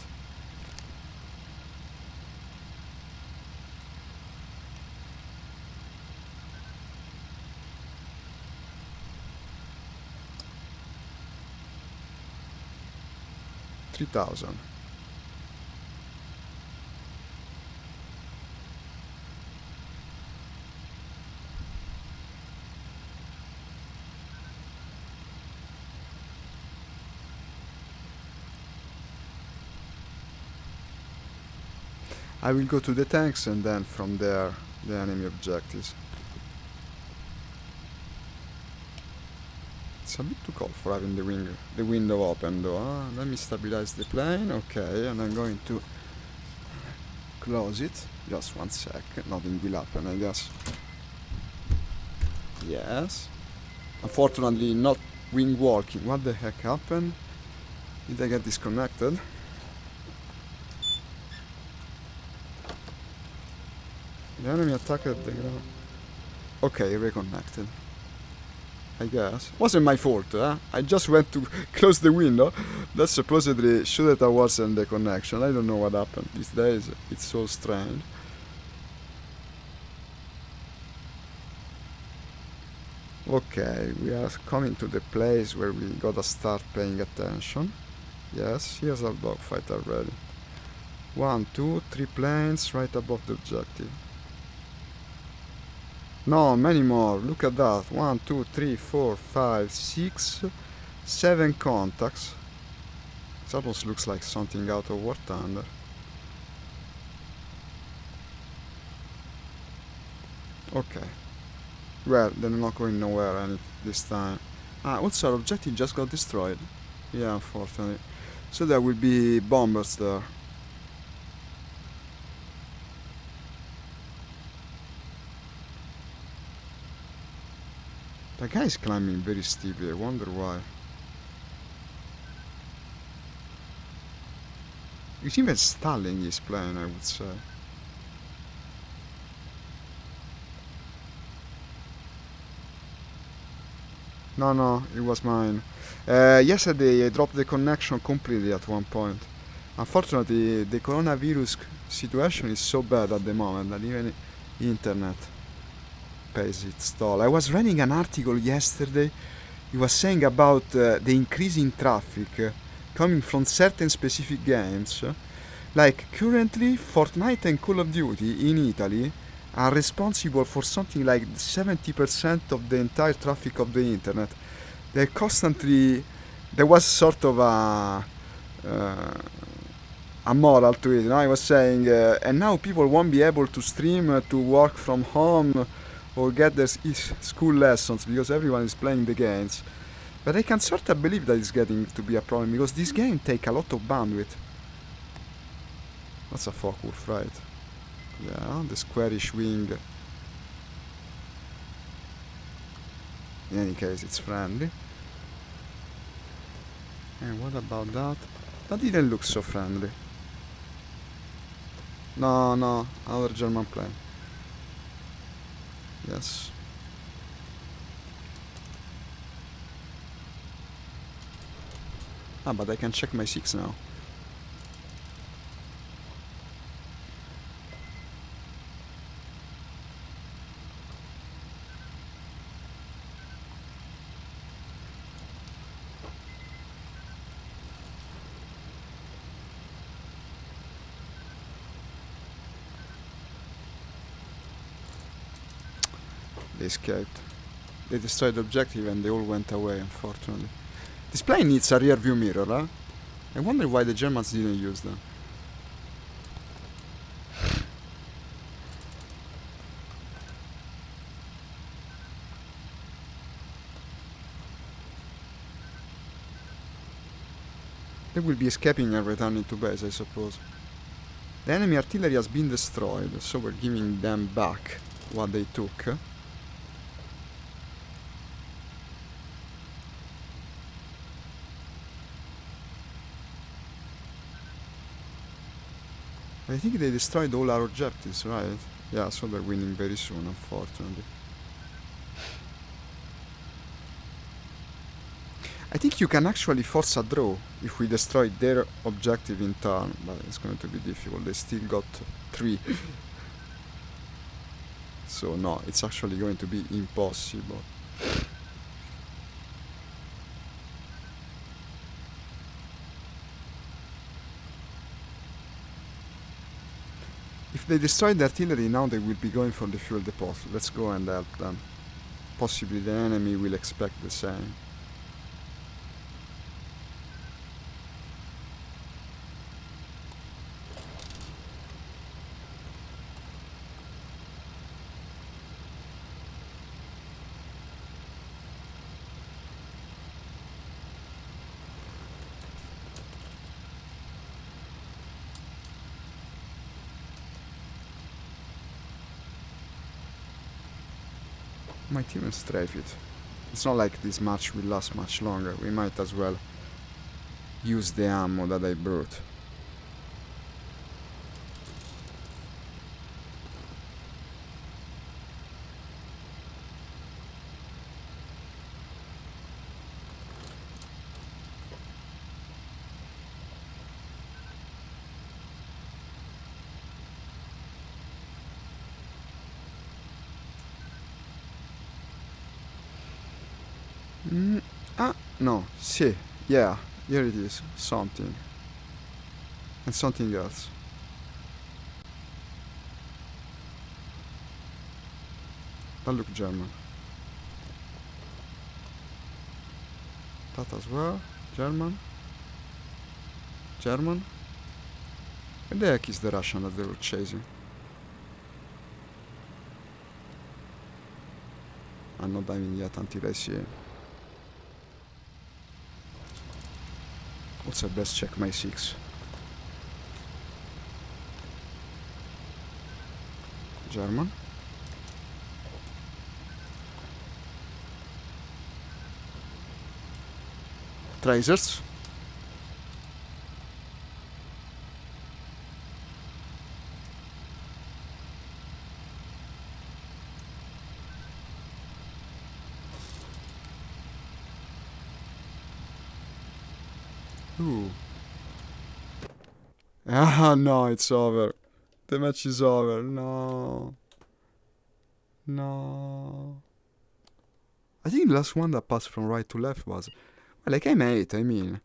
$3,000. I will go to the tanks and then from there the enemy objectives. It's a bit too cold for having the window open though. Let me stabilize the plane, okay, and I'm going to close it. Just 1 sec, nothing will happen I guess. Yes. Unfortunately not wing walking. What the heck happened? Did I get disconnected? The enemy attacked the ground. Okay, reconnected. I guess. Wasn't my fault, I just went to close the window. That supposedly should have worsened the connection. I don't know what happened these days. It's so strange. Okay, we are coming to the place where we gotta start paying attention. Yes, here's our dogfight already. 1, 2, 3 planes right above the objective. No, many more. Look at that. 1, 2, 3, 4, 5, 6, 7 contacts. It almost looks like something out of War Thunder. Okay. Well, they're not going nowhere this time. Also our objective just got destroyed. Yeah, unfortunately. So there will be bombers there. The guy is climbing very steeply, I wonder why. He's even stalling his plane, I would say. No, it was mine. Yesterday I dropped the connection completely at one point. Unfortunately, the coronavirus situation is so bad at the moment that even internet pays its toll. I was reading an article yesterday. It was saying about the increasing traffic coming from certain specific games. Like currently, Fortnite and Call of Duty in Italy are responsible for something like 70% of the entire traffic of the internet. They constantly, there was sort of a moral to it. You know, I was saying, and now people won't be able to stream to work from home or get their school lessons because everyone is playing the games. But I can sort of believe that it's getting to be a problem because this game take a lot of bandwidth. That's a focus, right? Yeah, the squarish wing. In any case, it's friendly. And what about that? That didn't look so friendly. No, another German plane. Yes. Ah, but I can check my 6 now. They escaped. They destroyed the objective and they all went away, unfortunately. This plane needs a rear view mirror, huh? I wonder why the Germans didn't use them. They will be escaping and returning to base, I suppose. The enemy artillery has been destroyed, so we're giving them back what they took. I think they destroyed all our objectives, right? Yeah, so they're winning very soon, unfortunately. I think you can actually force a draw if we destroy their objective in turn, but it's going to be difficult. They still got 3. So no, it's actually going to be impossible. If they destroy the artillery now, they will be going for the fuel depot. Let's go and help them. Possibly the enemy will expect the same. Might even strafe it. It's not like this match will last much longer. We might as well use the ammo that I brought. No, see, yeah, here it is, something. And something else. That look German. That as well, German. German. And the heck is the Russian that they were chasing? I'm not diving yet until I see him. Also, best check my 6. German. Tracers. Ooh. Ah, no, it's over. The match is over. No. No. I think the last one that passed from right to left was... Well, like I'm 8, I mean.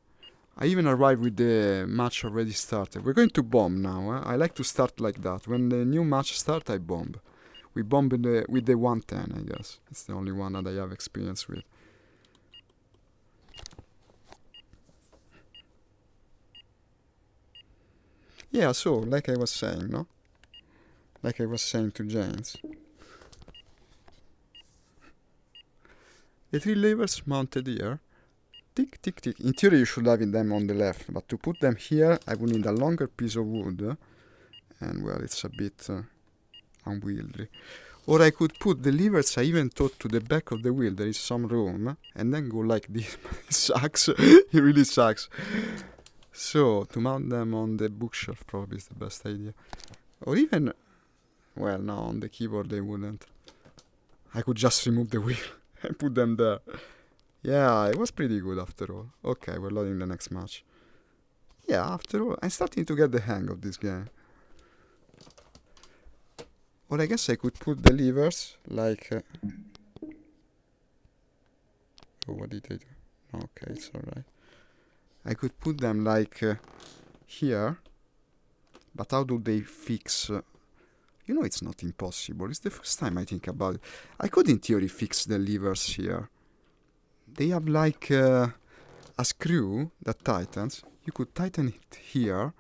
I even arrived with the match already started. We're going to bomb now. I like to start like that. When the new match starts, I bomb. We bomb with the 110, I guess. It's the only one that I have experience with. Yeah, so, like I was saying, no? Like I was saying to James. The 3 levers mounted here. Tick, tick, tick. In theory, you should have them on the left, but to put them here, I would need a longer piece of wood. And, well, it's a bit unwieldy. Or I could put the levers, I even thought, to the back of the wheel. There is some room. And then go like this. It sucks. It really sucks. So, to mount them on the bookshelf probably is the best idea. Or even... Well, no, on the keyboard they wouldn't. I could just remove the wheel and put them there. Yeah, it was pretty good after all. Okay, we're loading the next match. Yeah, after all, I'm starting to get the hang of this game. Or I guess I could put the levers like... Oh, what did I do? Okay, it's alright. I could put them like here. But how do they fix... You know, it's not impossible. It's the first time I think about it. I could, in theory, fix the levers here. They have like a screw that tightens. You could tighten it here.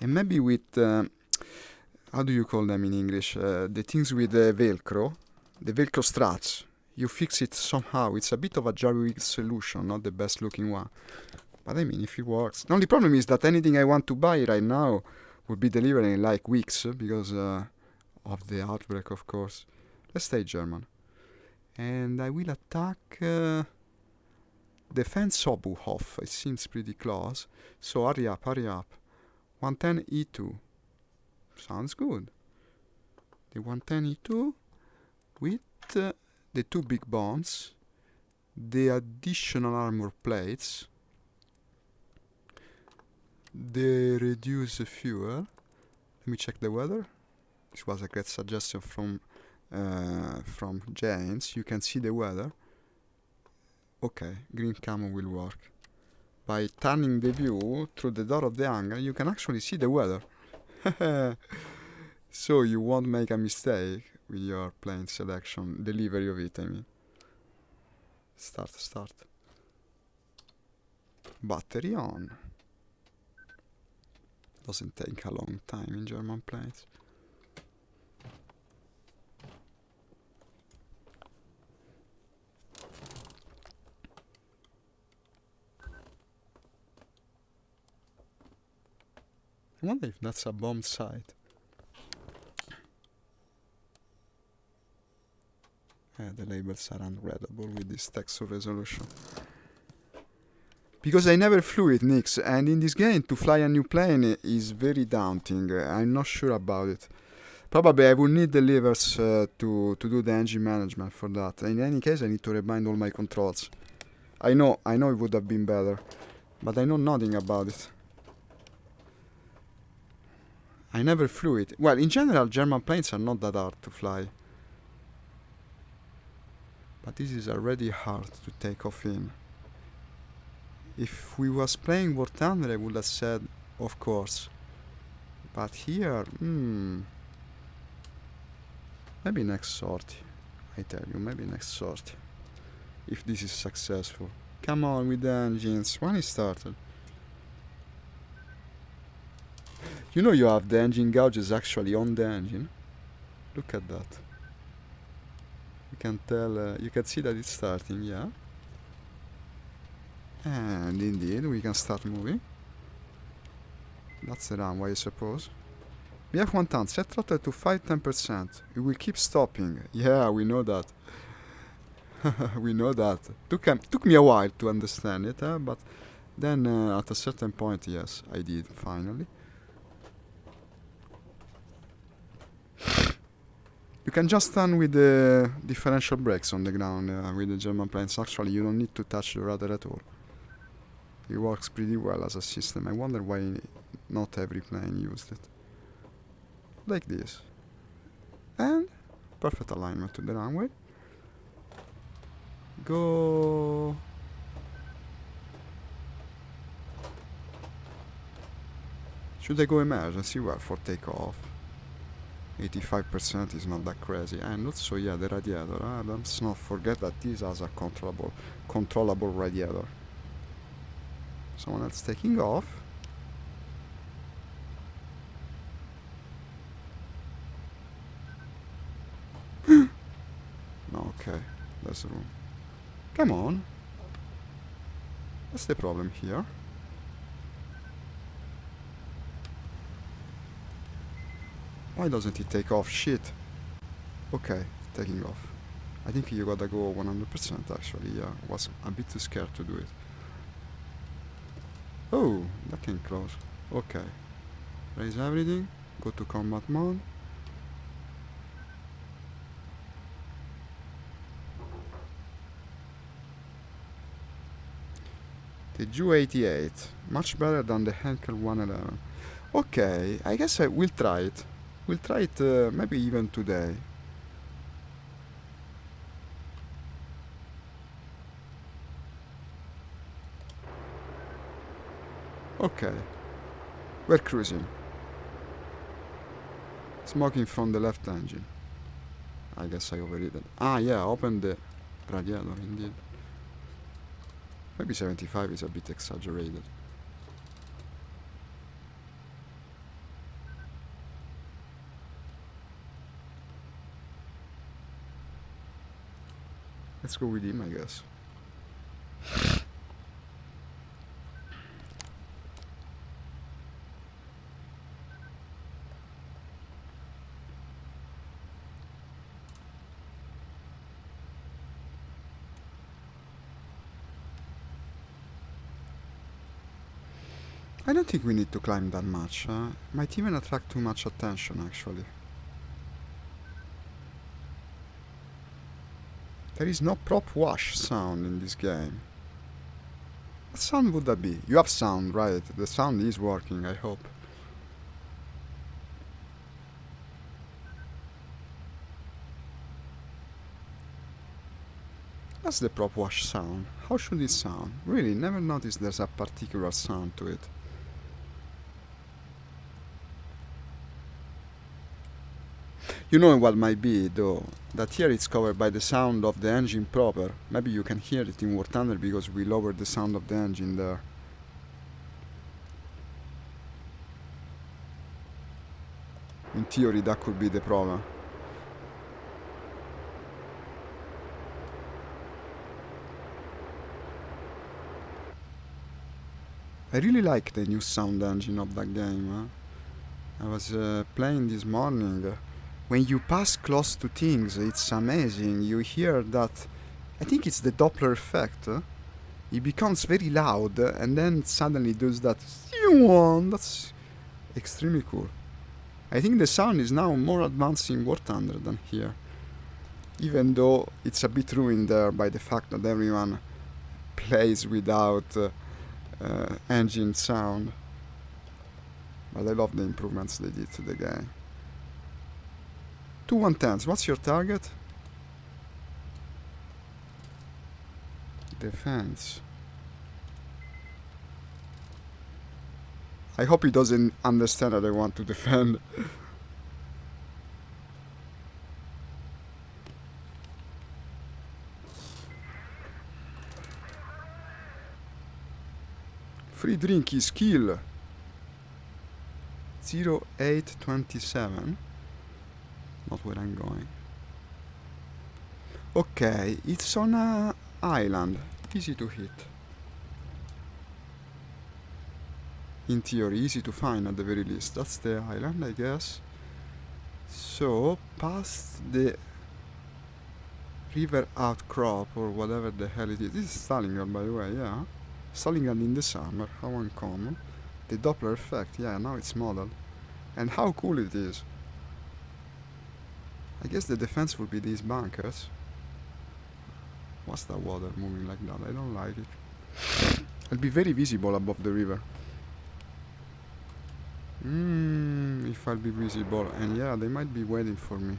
And maybe with... how do you call them in English? The things with the Velcro. The Velcro struts. You fix it somehow. It's a bit of a jarring solution, not the best looking one. But I mean, if it works. The only problem is that anything I want to buy right now would be delivered in like weeks because of the outbreak, of course. Let's stay German. And I will attack defense Obuhof. It seems pretty close. So hurry up, hurry up. 110 E2. Sounds good. The 110 E2 with the 2 big bombs, the additional armor plates, the reduced fuel. Let me check the weather. This was a great suggestion from James. You can see the weather. Okay, green camo will work. By turning the view through the door of the hangar, you can actually see the weather. So you won't make a mistake with your plane selection, delivery of it, I mean. Start. Battery on. Doesn't take a long time in German planes. I wonder if that's a bomb site. The labels are unreadable with this texture resolution. Because I never flew it, Nix, and in this game to fly a new plane is very daunting. I'm not sure about it. Probably I would need the levers to do the engine management for that. In any case, I need to rebind all my controls. I know it would have been better, but I know nothing about it. I never flew it. Well, in general, German planes are not that hard to fly. But this is already hard to take off in. If we was playing War Thunder, I would have said, of course. But here, maybe next sortie. I tell you, maybe next sortie. If this is successful. Come on with the engines. When it started. You know you have the engine gauges actually on the engine. Look at that. You can tell, you can see that it's starting, yeah. And indeed, we can start moving. That's the runway, I suppose. We have 1 ton. Set throttle to 5-10%. It will keep stopping. Yeah, we know that. We know that. Took me a while to understand it, but Then at a certain point, yes, I did finally. You can just stand with the differential brakes on the ground with the German planes. Actually, you don't need to touch the rudder at all. It works pretty well as a system. I wonder why not every plane used it. Like this. And perfect alignment to the runway. Go. Should I go emergency? Well, for takeoff. 85% is not that crazy. And also, yeah, the radiator. Let's not forget that this has a controllable radiator. Someone else taking off. No, okay, there's room. Come on. What's the problem here? Why doesn't it take off? Shit. Okay, taking off. I think you gotta go 100% actually, yeah. Was a bit too scared to do it. Oh, that came close. Okay. Raise everything. Go to combat mode. The Ju-88. Much better than the Henkel 111. Okay, I guess I will try it. We'll try it maybe even today. Okay. We're cruising. Smoking from the left engine. I guess I overheated. Ah, yeah, open the radiator indeed. Maybe 75 is a bit exaggerated. Let's go with him, I guess. I don't think we need to climb that much. Might even attract too much attention, actually. There is no prop wash sound in this game. What sound would that be? You have sound, right? The sound is working, I hope. What's the prop wash sound? How should it sound? Really, never noticed there's a particular sound to it. You know what might be, though? That here it's covered by the sound of the engine proper. Maybe you can hear it in War Thunder because we lowered the sound of the engine there. In theory, that could be the problem. I really like the new sound engine of that game. I was playing this morning. When you pass close to things, it's amazing. You hear that. I think it's the Doppler effect. It becomes very loud and then suddenly does that. That's extremely cool. I think the sound is now more advanced in War Thunder than here. Even though it's a bit ruined there by the fact that everyone plays without engine sound. But I love the improvements they did to the game. 2 110s, what's your target? Defense. I hope he doesn't understand that I want to defend. Free drink is kill. 0827. Not where I'm going. Okay, it's on a island. Easy to hit. In theory, easy to find at the very least. That's the island, I guess. So, past the river outcrop or whatever the hell it is. This is Stalingrad, by the way, yeah. Stalingrad in the summer, how uncommon. The Doppler effect, yeah, now it's modeled. And how cool it is. I guess the defense would be these bunkers. What's that water moving like that? I don't like it. It'll be very visible above the river. If I'll be visible. And yeah, they might be waiting for me.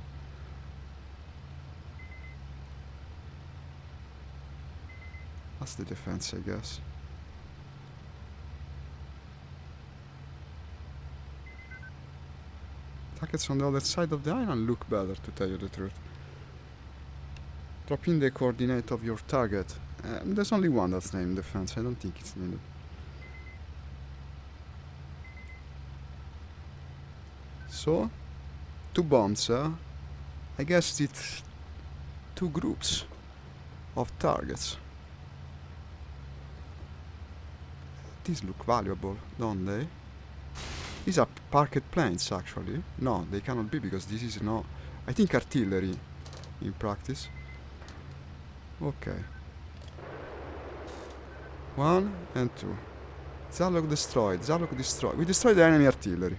That's the defense, I guess. Targets on the other side of the island look better, to tell you the truth. Drop in the coordinate of your target. There's only one that's named defense. I don't think it's needed. So, 2 bombs, I guess it's 2 groups of targets. These look valuable, don't they? These are parked planes, actually. No, they cannot be, because this is not... I think artillery, in practice. Okay. 1 and 2. Zalog destroyed. Zalog destroyed. We destroyed the enemy artillery.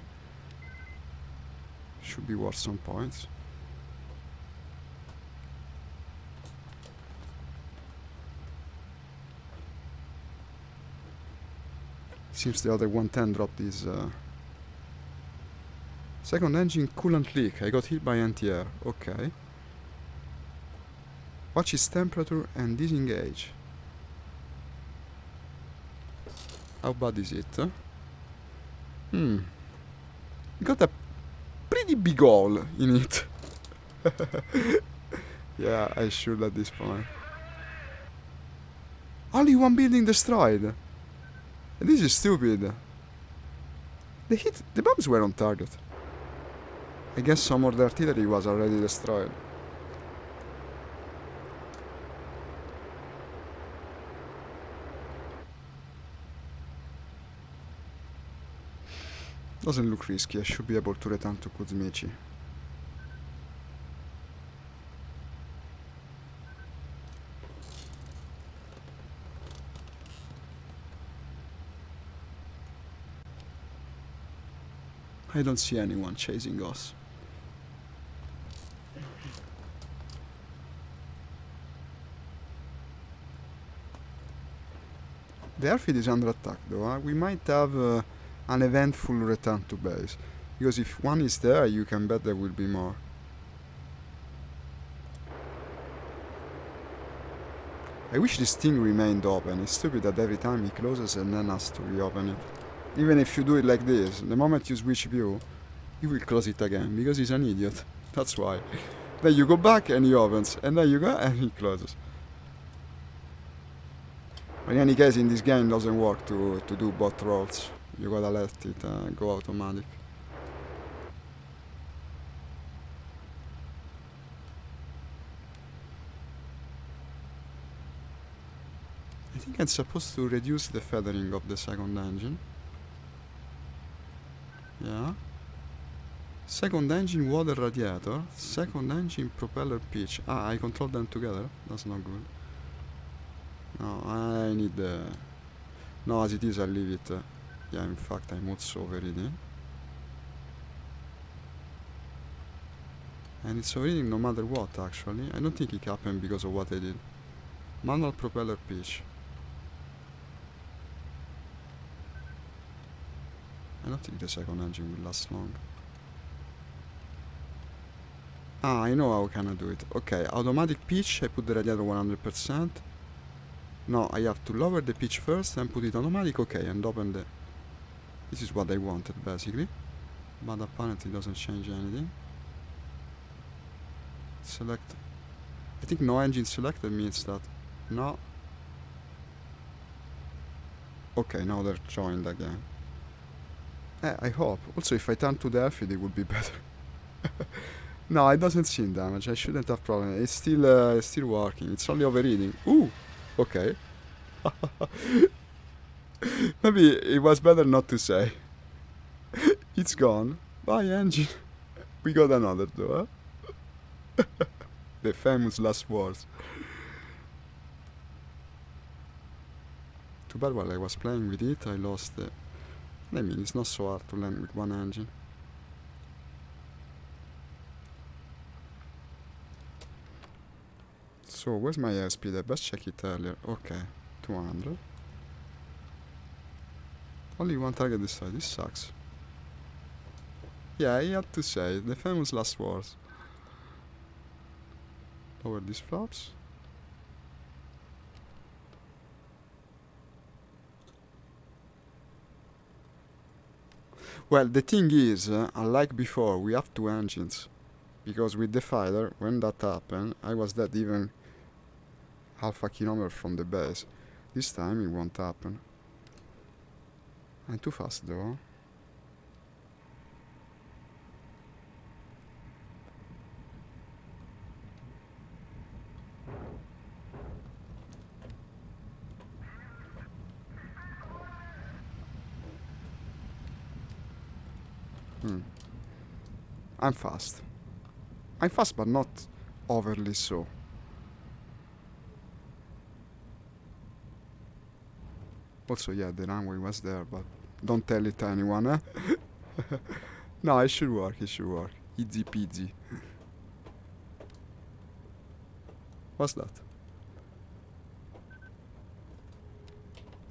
Should be worth some points. Seems the other 110 dropped his... Second engine coolant leak. I got hit by anti-air. Okay. Watch his temperature and disengage. How bad is it? Got a pretty big hole in it. Yeah, I should at this point. Only 1 building destroyed. This is stupid. The bombs were on target. I guess some of the artillery was already destroyed. Doesn't look risky. I should be able to return to Kuzmichi. I don't see anyone chasing us. The airfield is under attack though. We might have an eventful return to base. Because if one is there, you can bet there will be more. I wish this thing remained open. It's stupid that every time he closes and then has to reopen it. Even if you do it like this, the moment you switch view, he will close it again, because he's an idiot. That's why. Then you go back and he opens, and then you go and he closes. But in any case, in this game, it doesn't work to do both rolls. You gotta let it go automatic. I think I'm supposed to reduce the feathering of the second engine. Yeah. Second engine water radiator. Second engine propeller pitch. Ah, I control them together. That's not good. No, I need the... No, as it is, I leave it. Yeah, in fact, I'm also overreading. And it's overreading no matter what, actually. I don't think it happened because of what I did. Manual propeller pitch. I don't think the second engine will last long. Ah, I know how can I do it. Okay, automatic pitch, I put the radiator 100%. No, I have to lower the pitch first and put it automatic, okay, and open the... This is what I wanted, basically. But apparently it doesn't change anything. Select... I think no engine selected means that... No. Okay, now they're joined again. I hope. Also, if I turn to the airfield, it would be better. No, it doesn't seem damaged. I shouldn't have problem. It's still working. It's only overheating. Ooh! Okay. Maybe it was better not to say. It's gone. Bye, engine. We got another though, huh? The famous last words. Too bad while I was playing with it, I lost the... I mean, it's not so hard to land with one engine. So, where's my airspeed? I best check it earlier. Okay, 200. Only one target this side. This sucks. Yeah, I had to say, the famous last words. Lower these flaps. Well, the thing is, unlike before, we have two engines. Because with the fighter, when that happened, I was dead even half a kilometer from the base. This time it won't happen. I'm too fast though. I'm fast. I'm fast, but not overly so. Also, yeah, the runway was there, but don't tell it to anyone, eh? No, it should work, it should work. Easy peasy. What's that?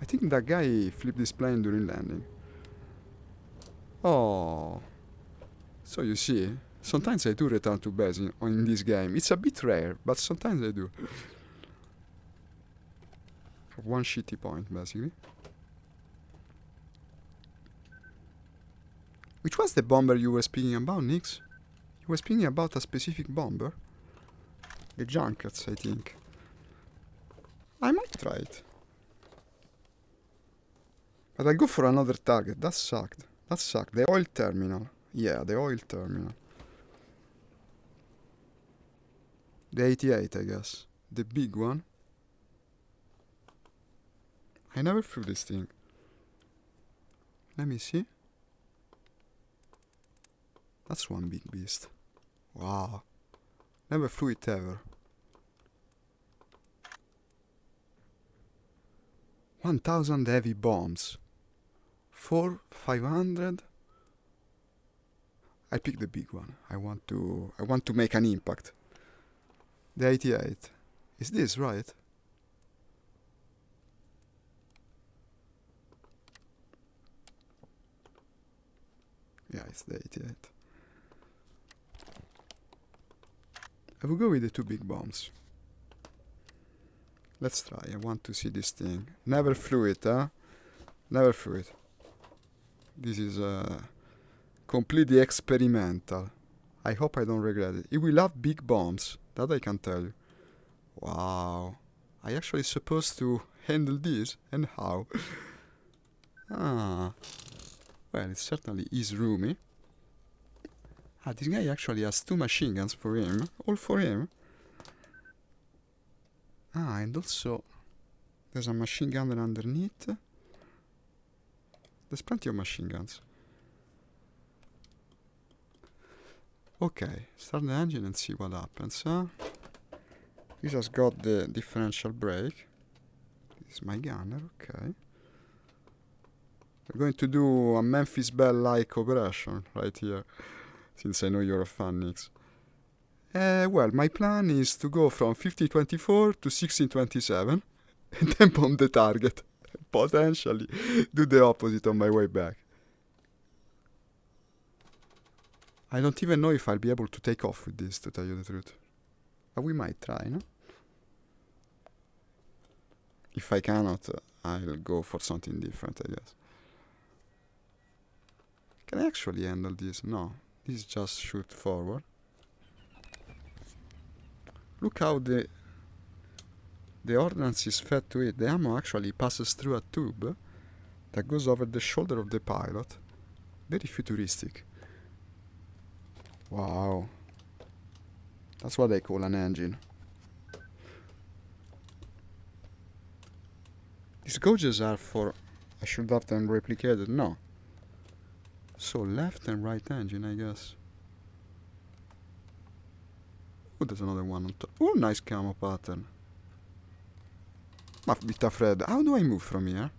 I think that guy flipped his plane during landing. Oh. So you see, sometimes I do return to base in this game. It's a bit rare, but sometimes I do. For one shitty point, basically. Which was the bomber you were speaking about, Nix? You were speaking about a specific bomber? The Junkets, I think. I might try it. But I'll go for another target. That sucked. That sucked. The oil terminal. Yeah, the oil terminal. The 88, I guess. The big one. I never flew this thing. Let me see. That's one big beast. Wow. Never flew it ever. 1,000 heavy bombs. 500. I pick the big one. I want to make an impact. The 88. Is this right? Yeah, it's the 88. I will go with the two big bombs. Let's try. I want to see this thing. Never flew it, huh? Never flew it. This is completely experimental. I hope I don't regret it. It will have big bombs. That I can tell you. Wow. I actually supposed to handle this? And how? Ah. Well, it certainly is roomy. Ah, this guy actually has two machine guns for him. All for him. Ah, and also there's a machine gun underneath. There's plenty of machine guns. Okay, start the engine and see what happens, huh? This has got the differential brake. This is my gunner, okay. We're going to do a Memphis Belle-like operation right here, since I know you're a fan, Nix. Well, my plan is to go from 5024 to 1627 and then bomb the target. Potentially do the opposite on my way back. I don't even know if I'll be able to take off with this, to tell you the truth. But we might try, no? If I cannot, I'll go for something different, I guess. Can I actually handle this? No. This just shoot forward. Look how the ordnance is fed to it. The ammo actually passes through a tube that goes over the shoulder of the pilot. Very futuristic. Wow. That's what they call an engine. These gauges are for... I should have them replicated. No. So left and right engine, I guess. Oh, there's another one on top. Oh, nice camo pattern. I'm a bit afraid. How do I move from here?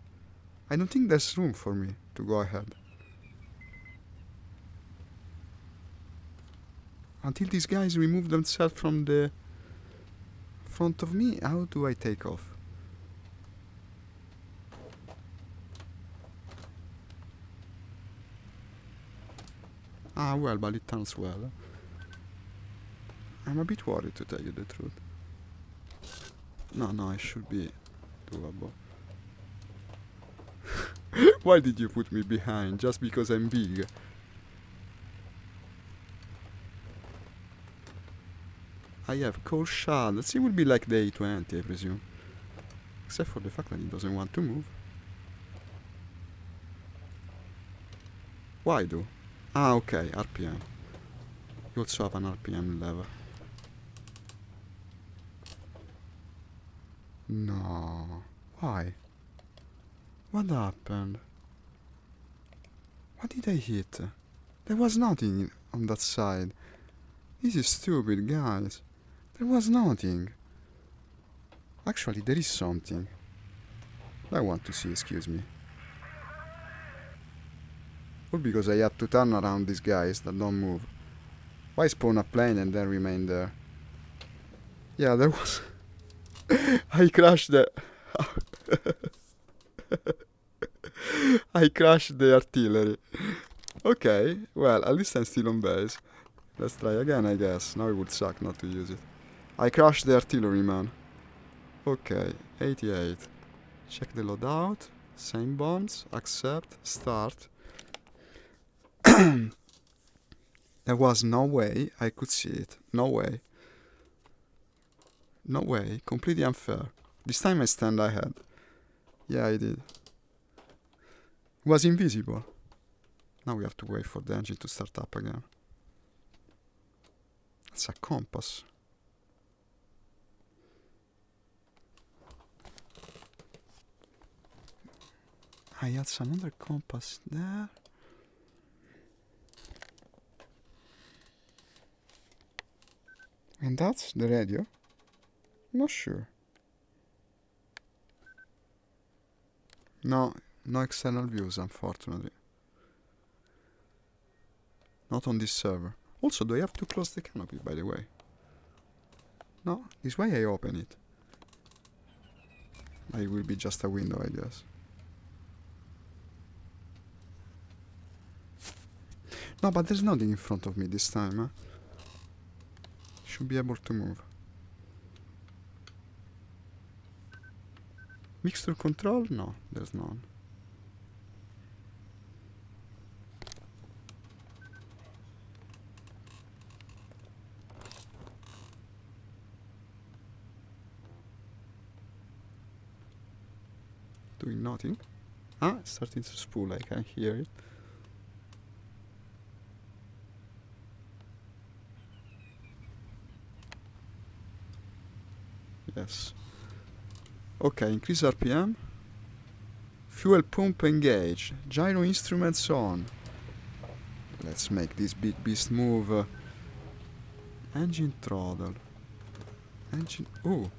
I don't think there's room for me to go ahead. Until these guys remove themselves from the front of me, how do I take off? Ah, well, but it turns well. I'm a bit worried, to tell you the truth. No, it should be doable. Why did you put me behind? Just because I'm big? I have cold shot. It will be like the A20, I presume. Except for the fact that it doesn't want to move. Why though? Ah, okay, RPM. You also have an RPM lever. No. Why? What happened? What did I hit? There was nothing on that side. This is stupid, guys. There was nothing. Actually, there is something. I want to see, excuse me. Or because I had to turn around these guys that don't move. Why spawn a plane and then remain there? Yeah, there was... I crashed the... I crashed the artillery. Okay, well, at least I'm still on base. Let's try again, I guess. Now it would suck not to use it. I crashed the artillery, man. Okay, 88. Check the loadout. Same bonds. Accept. Start. There was no way I could see it. No way. No way. Completely unfair. This time I stand ahead. Yeah, I did. It was invisible. Now we have to wait for the engine to start up again. It's a compass. I had another compass there. And that's the radio? Not sure. No external views, unfortunately. Not on this server. Also, do I have to close the canopy, by the way? No, this way I open it. It will be just a window, I guess. No, but there's nothing in front of me this time, huh? Should be able to move. Mixture control? No, there's none. Doing nothing. Ah, it's starting to spool, I can hear it. Yes. Okay, increase RPM. Fuel pump engaged. Gyro instruments on. Let's make this big beast move. Engine throttle. Engine... Oh!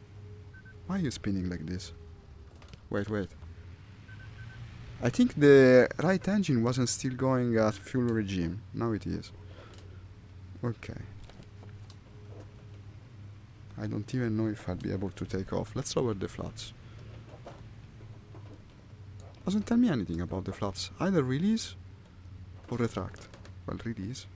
Why are you spinning like this? Wait. I think the right engine wasn't still going at fuel regime. Now it is. Okay. I don't even know if I'll be able to take off. Let's lower the flaps. Doesn't tell me anything about the flaps. Either release or retract. Well, release.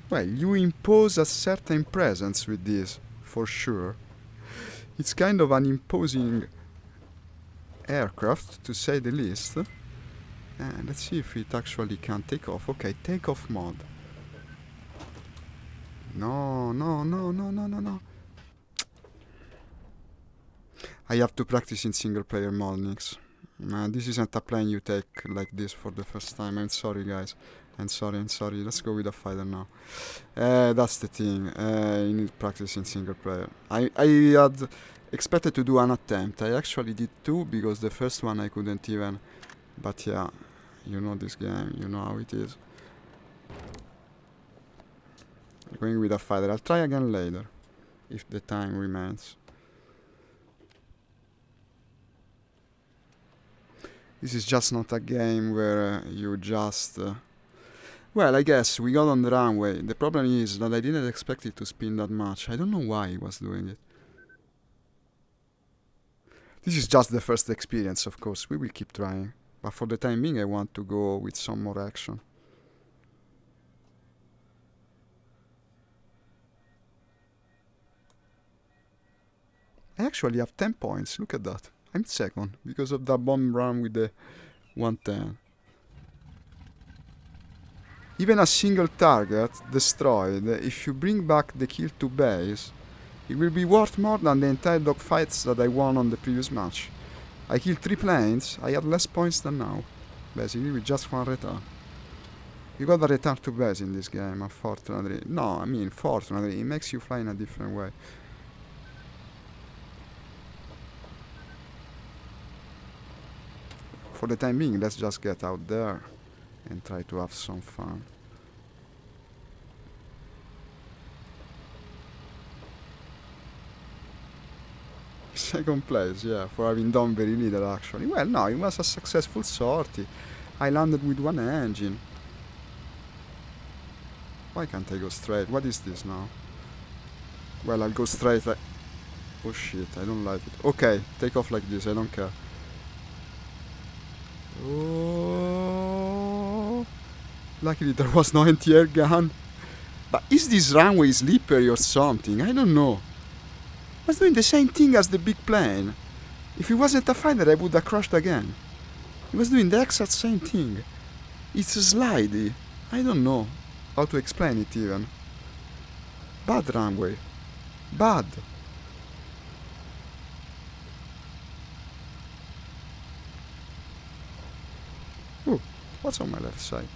Well, you impose a certain presence with this, for sure. It's kind of an imposing aircraft, to say the least. Let's see if it actually can take off. Okay, takeoff mode. No. I have to practice in single player mode, Nix. This isn't a plane you take like this for the first time. I'm sorry, guys. I'm sorry. Let's go with a fighter now. That's the thing. You need practice in single player. I had expected to do an attempt. I actually did two, because the first one I couldn't even. But yeah, you know this game. You know how it is. going with a fighter. I'll try again later, if the time remains. This is just not a game where you just... well, I guess we got on the runway. The problem is that I didn't expect it to spin that much. I don't know why he was doing it. This is just the first experience, of course. We will keep trying. But for the time being, I want to go with some more action. I actually have 10 points. Look at that. I'm second because of that bomb run with the 110. Even a single target destroyed, if you bring back the kill to base, it will be worth more than the entire dogfights that I won on the previous match. I killed 3 planes, I had less points than now, basically with just 1 return. You got a return to base in this game, unfortunately. No, I mean, fortunately, it makes you fly in a different way. For the time being, let's just get out there and try to have some fun. Second place, yeah, for having done very little actually. Well, no, it was a successful sortie. I landed with 1 engine. Why can't I go straight? What is this now? Well, I'll go straight like... oh shit, I don't like it. Okay, take off like this, I don't care. Oh, luckily there was no anti-air gun. But is this runway slippery or something? I don't know. I was doing the same thing as the big plane. If it wasn't a fighter, I would have crashed again. It was doing the exact same thing. It's slidey. I don't know how to explain it even. Bad runway. Bad. Ooh, what's on my left side?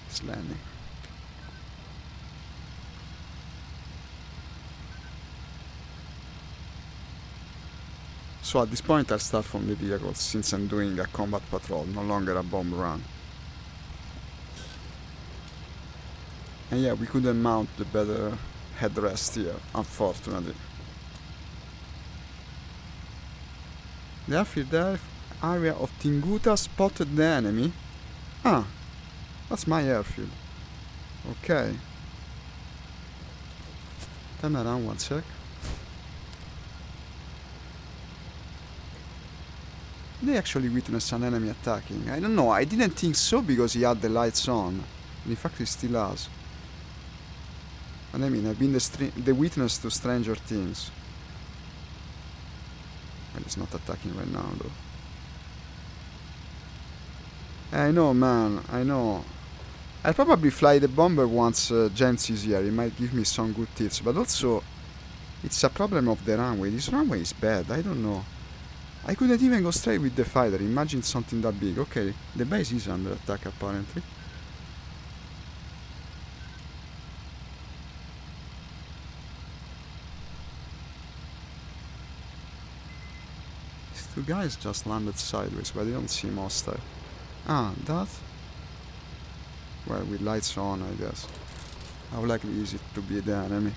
It's landing. So at this point I'll start from the vehicles, since I'm doing a combat patrol, no longer a bomb run. And yeah, we couldn't mount the better headrest here, unfortunately. The airfield area of Tinguta spotted the enemy. Ah, that's my airfield. Okay. Turn around 1 sec. They actually witnessed an enemy attacking. I don't know, I didn't think so because he had the lights on. And in fact he still has. And I mean, I've been the witness to stranger things. Well, he's not attacking right now though. I know, man, I know. I'll probably fly the bomber once James is here. He might give me some good tips. But also, it's a problem of the runway. This runway is bad, I don't know. I couldn't even go straight with the fighter. Imagine something that big. Okay, the base is under attack apparently. These 2 guys just landed sideways, but they don't seem hostile. Ah, that? Well, with lights on, I guess. How likely is it to be the enemy?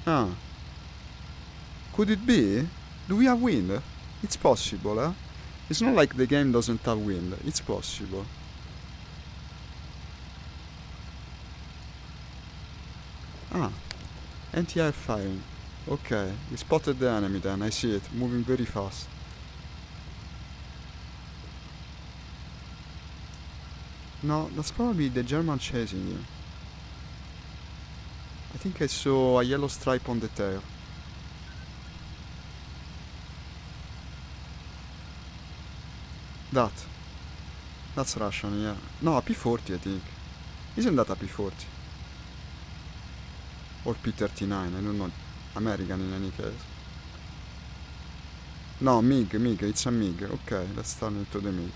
Ah. Could it be? Do we have wind? It's possible, eh? It's not like the game doesn't have wind. It's possible. Ah. Anti-air firing. Okay, we spotted the enemy then. I see it. Moving very fast. No, that's probably the German chasing you. I think I saw a yellow stripe on the tail. That's Russian, yeah. No, a P-40 I think. Isn't that a P-40? Or P-39, I don't know. American in any case. No, MiG, it's a MiG. Okay, let's turn into the MiG.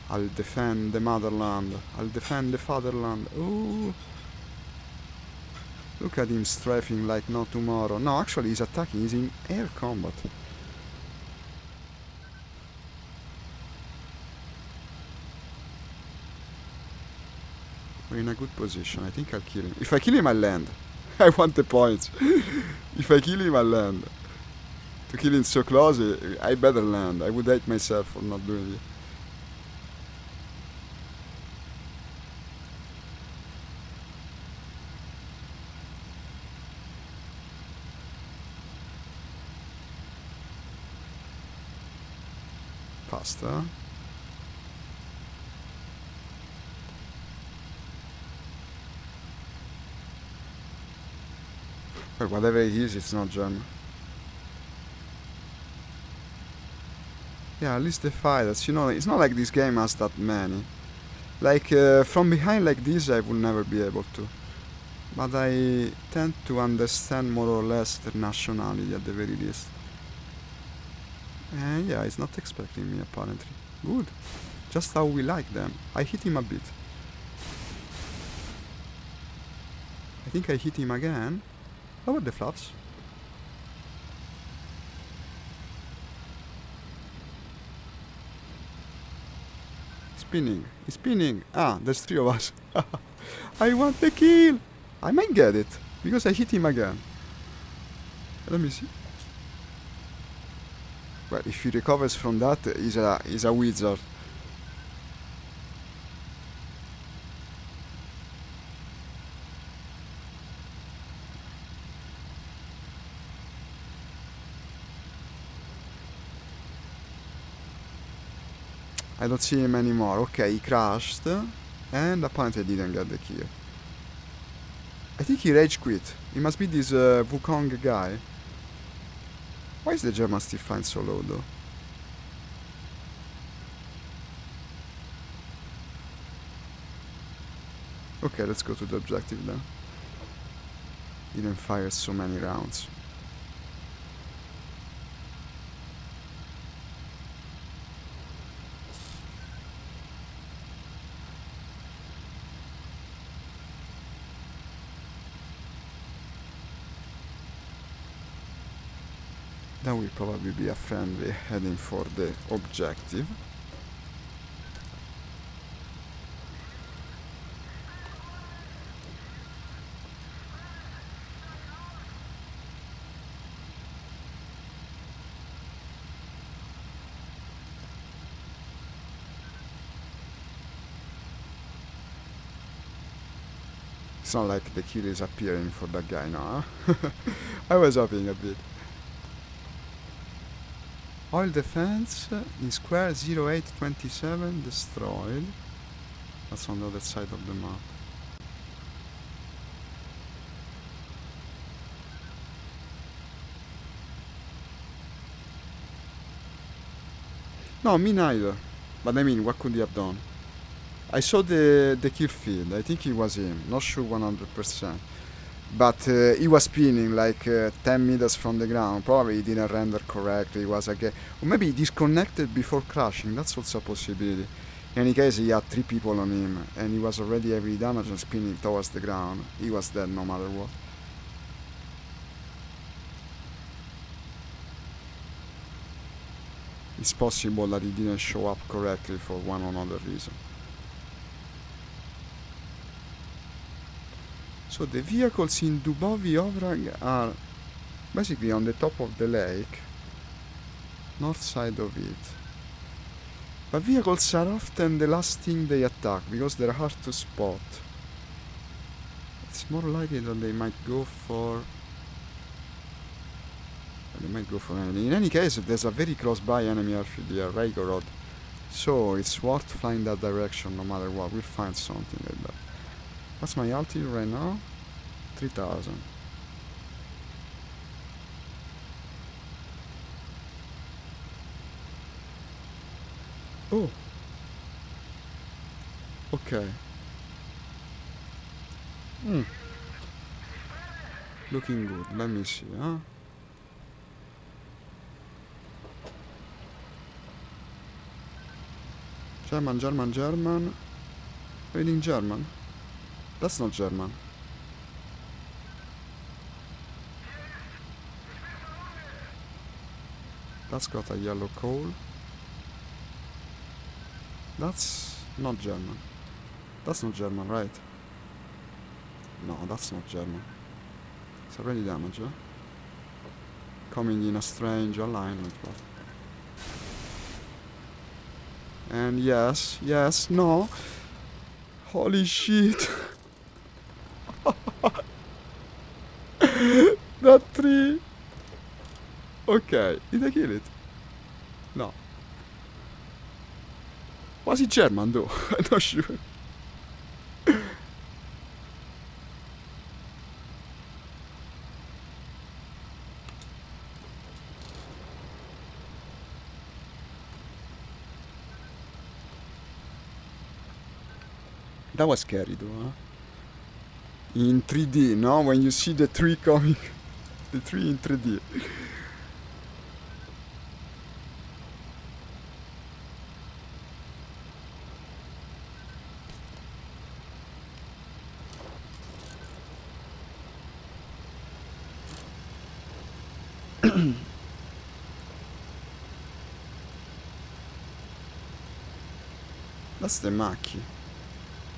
I'll defend the motherland. I'll defend the fatherland. Ooh. Look at him strafing like no tomorrow. No, actually he's attacking. He's in air combat. We're in a good position. I think I'll kill him. If I kill him, I'll land. I want the points. If I kill him, I'll land. To kill him so close, I better land. I would hate myself for not doing it. Faster. Well, whatever it is, it's not German. Yeah, at least the fighters. You know, it's not like this game has that many. Like, from behind like this, I would never be able to. But I tend to understand more or less their nationality at the very least. And yeah, he's not expecting me apparently. Good. Just how we like them. I hit him a bit. I think I hit him again. Lower the flaps. Spinning. He's spinning. Ah, there's three of us. I want the kill. I might get it because I hit him again. Let me see. Well, if he recovers from that, he's a wizard. I don't see him anymore. Okay, he crashed, and apparently I didn't get the kill. I think he rage quit. He must be this Wukong guy. Why is the German still flying so low though? Okay, let's go to the objective then. Didn't fire so many rounds. That will probably be a friendly heading for the objective. It's not like the kill is appearing for that guy now. I was hoping a bit. Oil defense in square 0827 destroyed. That's on the other side of the map. No, me neither. But I mean, what could he have done? I saw the kill feed. I think it was him. Not sure 100%. But he was spinning like 10 meters from the ground. Probably he didn't render correctly. He was again, or maybe he disconnected before crashing. That's also a possibility. In any case, he had 3 people on him, and he was already heavily damaged and spinning towards the ground. He was dead no matter what. It's possible that he didn't show up correctly for one or another reason. So the vehicles in Dubovi Ovrag are basically on the top of the lake, north side of it. But vehicles are often the last thing they attack because they're hard to spot. It's more likely that they might go for... anything. In any case, there's a very close by enemy airfield here, Raigorod. So it's worth flying that direction no matter what. We'll find something like that. What's my altitude right now? 3000. Oh. Okay. Looking good. Let me see, huh? German, German, German. Reading German. That's not German. That's got a yellow coal. That's not German. That's not German, right? No, that's not German. It's already damaged, eh? Coming in a strange alignment, but... And yes, yes, no. Holy shit. That tree. Okay, did I kill it? No. Was it German though? I'm not sure. That was scary though, huh? In 3D, no? When you see the tree coming. The tree in 3D. That's the Maki.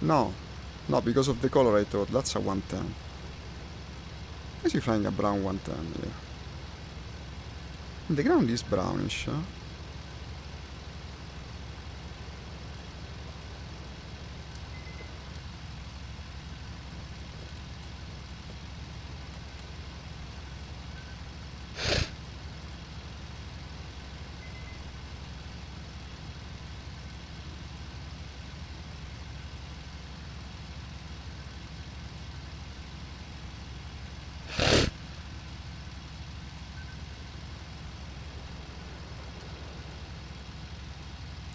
No. No, because of the color I thought. That's a 110. Why is he flying a brown 110 here? The ground is brownish, huh?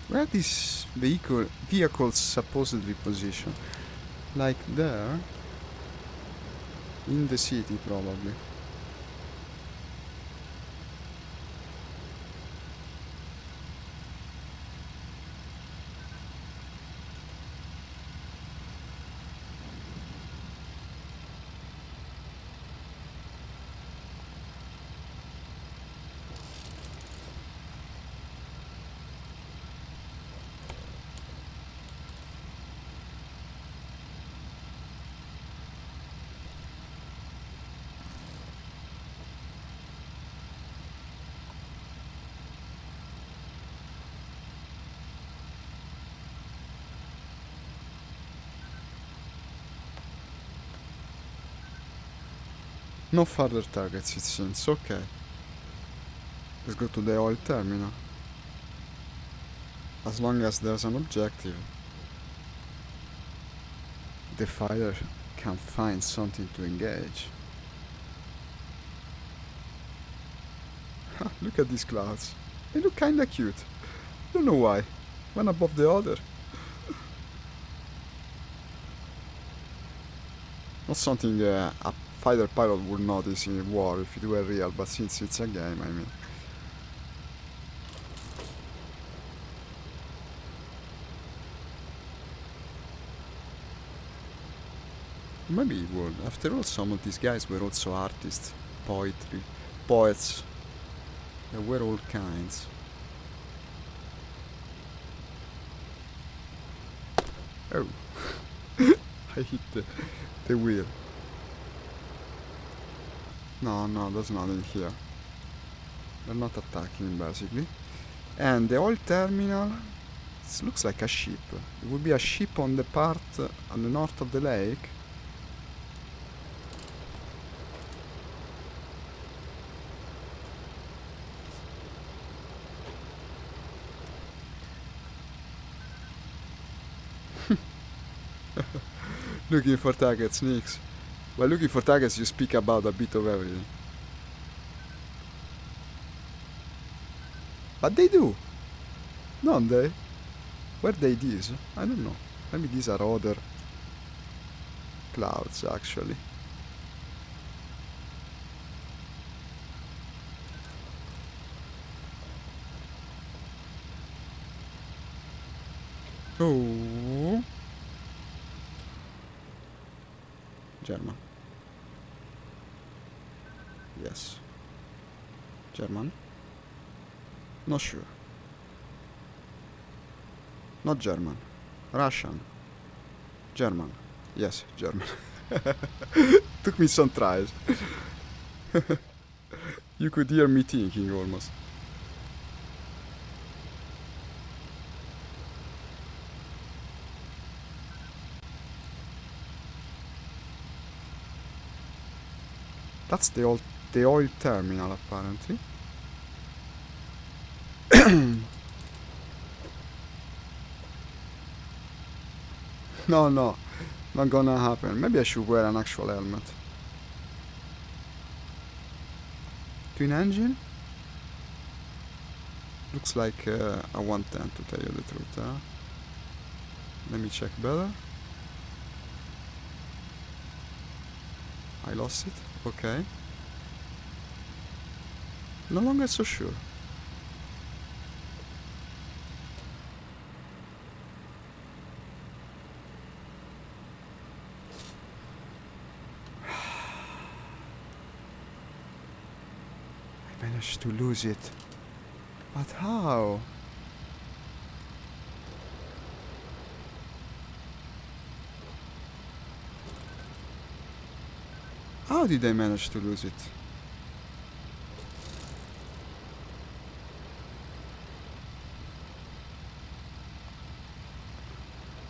Where are these vehicles supposedly positioned? Like there? In the city, probably. No further targets, it seems. Okay. Let's go to the oil terminal. As long as there's an objective, the fighter can find something to engage. Look at these clouds. They look kinda cute. Don't know why. One above the other. Not something a fighter pilot would notice in war if it were real, but since it's a game, I mean. Maybe it would. After all, some of these guys were also artists, poets. There were all kinds. Oh. I hit the wheel. No, there's nothing here. They're not attacking, basically. And the oil terminal, it looks like a ship. It would be a ship on the part on the north of the lake. Looking for targets, Nix. While looking for targets, you speak about a bit of everything. But they do, don't they? Were they these? I don't know. Maybe these are other clouds, actually. Oh. German. Yes. German. Not sure. Not German. Russian. German. Yes, German. Took me some tries. You could hear me thinking almost. That's the oil terminal apparently. No, no, not gonna happen. Maybe I should wear an actual helmet. Twin engine? Looks like a 110 to tell you the truth, huh? Let me check better. I lost it? Okay. No longer so sure. I managed to lose it. But how? How did I manage to lose it?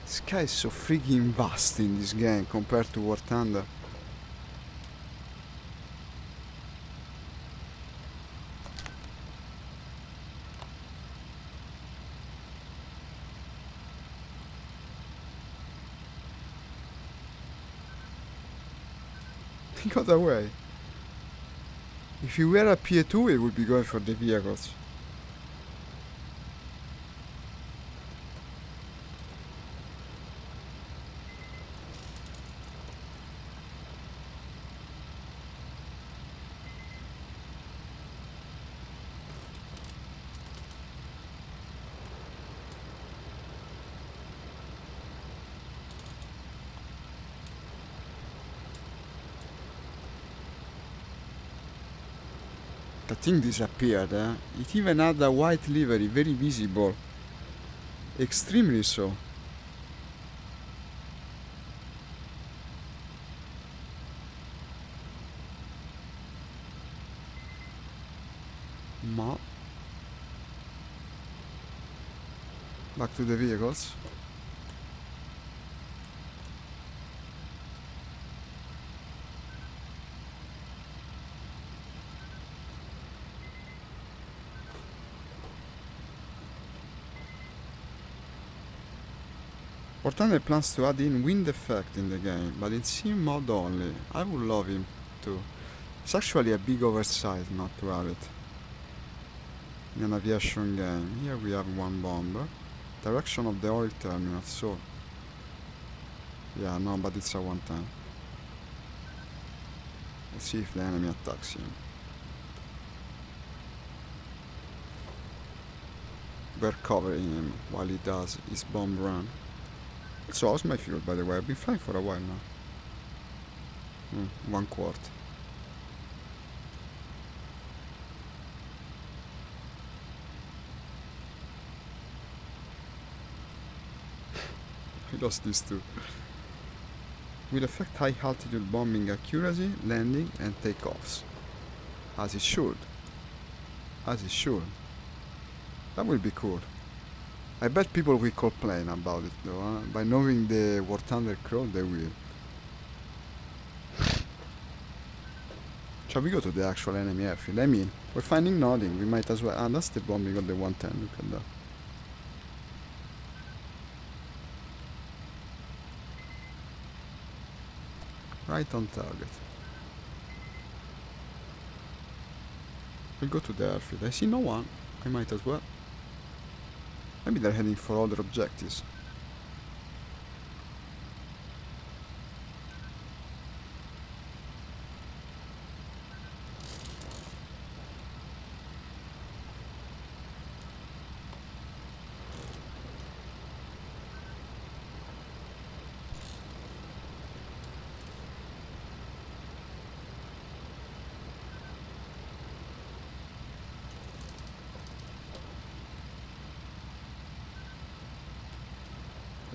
The sky is so freaking vast in this game compared to War Thunder. He got away. If you were a PA2, it would be going for the vehicles. The thing disappeared, eh? It even had a white livery, very visible. Extremely so. Ma. Back to the vehicles. War Thunder plans to add in wind effect in the game, but in sim mode only. I would love him to. It's actually a big oversight not to have it in an aviation game. Here we have one bomber. Direction of the oil terminal, so... Yeah, no, but it's a 110. Let's see if the enemy attacks him. We're covering him while he does his bomb run. So how's my fuel, by the way? I've been flying for a while now. 1 quart. I lost these two. Will affect high altitude bombing accuracy, landing and takeoffs. As it should. As it should. That will be cool. I bet people will complain about it though, huh? By knowing the War Thunder crew, they will. Shall we go to the actual enemy airfield? I mean, we're finding nothing, we might as well... Ah, that's the bombing of the 110, look at that. Right on target. We'll go to the airfield. I see no one. I might as well. Maybe they're heading for other objectives.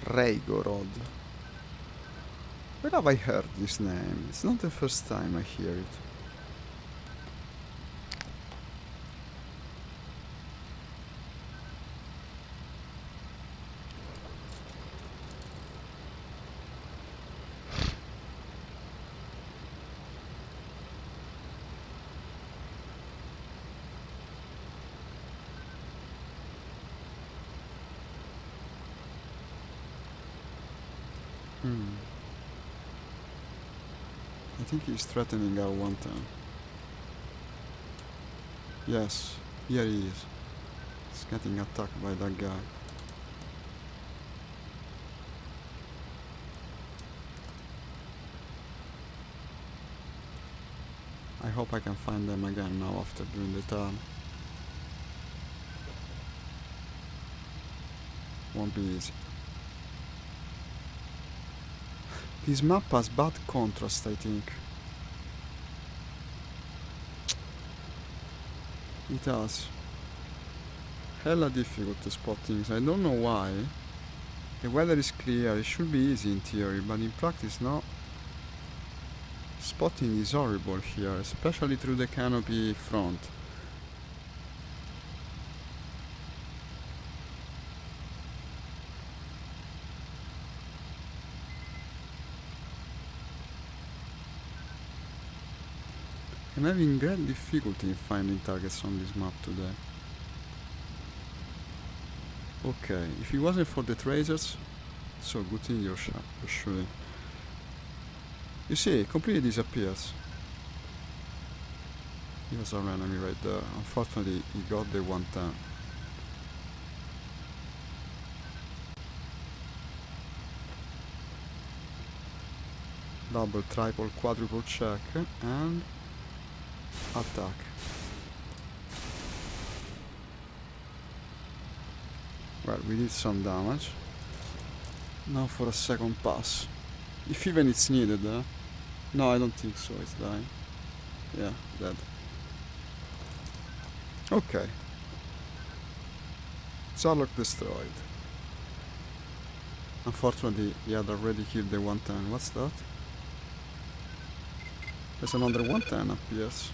Raigorod. Where have I heard this name? It's not the first time I hear it. I think he's threatening our one time. Yes, here he is. He's getting attacked by that guy. I hope I can find them again now after doing the turn. Won't be easy. This map has bad contrast, I think. It has. Hella difficult to spot things. I don't know why. The weather is clear, it should be easy in theory, but in practice no. Spotting is horrible here, especially through the canopy front. I'm having great difficulty in finding targets on this map today. Okay, if it wasn't for the tracers, so good thing you're shooting. You see, it completely disappears. He was our enemy right there. Unfortunately, he got the 110. Double, triple, quadruple check, and attack. Well, we did some damage. Now for a second pass. If even it's needed, No, I don't think so, it's dying. Yeah, dead. Okay. Charlock destroyed. Unfortunately, he had already killed the 110. What's that? There's another 110 up, yes.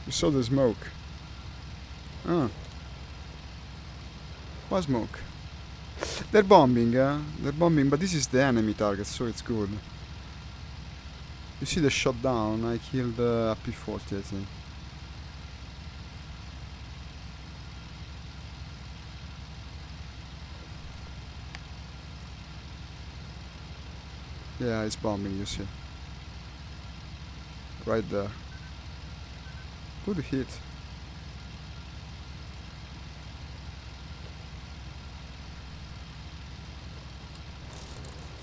You saw the smoke. Ah. What smoke? They're bombing, They're bombing, but this is the enemy target, so it's good. You see the shot down? I killed a P40, I think. Yeah, it's bombing, you see. Right there. Good hit.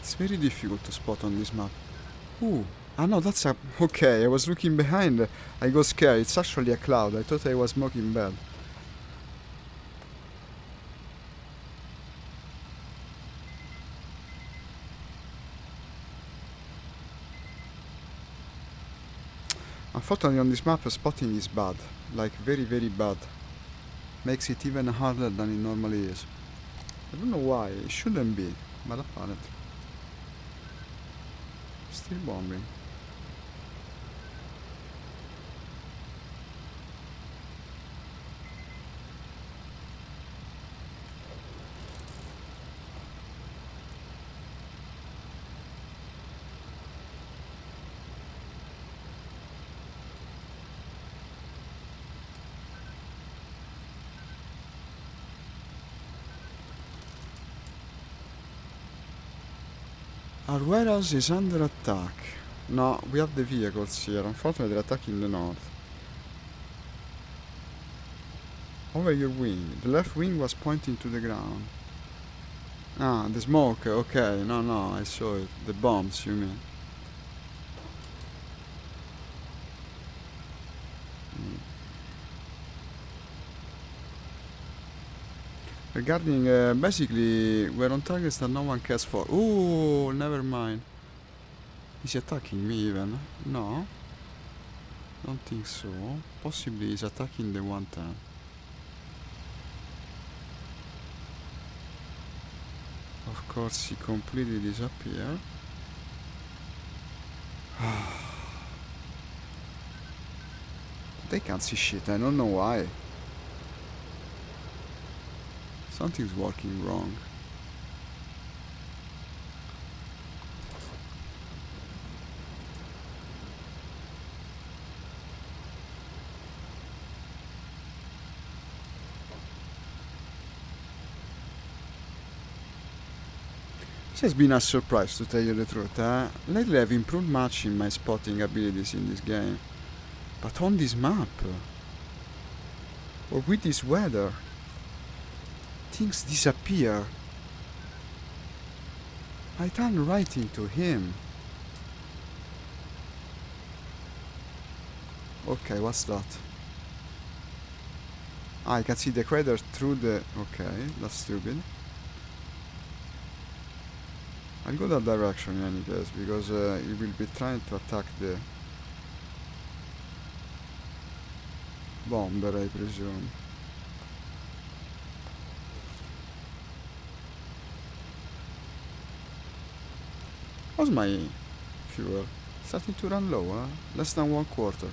It's very difficult to spot on this map. Ooh. Ah no, that's a... Okay, I was looking behind. I got scared. It's actually a cloud. I thought I was smoking bad. Unfortunately on this map spotting is bad. Like very very bad. Makes it even harder than it normally is. I don't know why. It shouldn't be. But apparently. Still bombing. Our warehouse is under attack. No, we have the vehicles here. Unfortunately, they're attacking the north. Over your wing. The left wing was pointing to the ground. Ah, the smoke. Okay, no, I saw it. The bombs, you mean? Regarding, basically, we're on targets that no one cares for. Ooh, never mind. Is he attacking me even? No. Don't think so. Possibly he's attacking the 110. Of course, he completely disappeared. They can't see shit, I don't know why. Something's working wrong. This has been a surprise, to tell you the truth. Lately I've improved much in my spotting abilities in this game. But on this map, or with this weather, things disappear. I turn right into him. Okay, what's that? I can see the crater through the... Okay, that's stupid. I'll go that direction in any case, because he will be trying to attack the bomber, I presume. How's my fuel? Starting to run low, huh? Less than 1/4.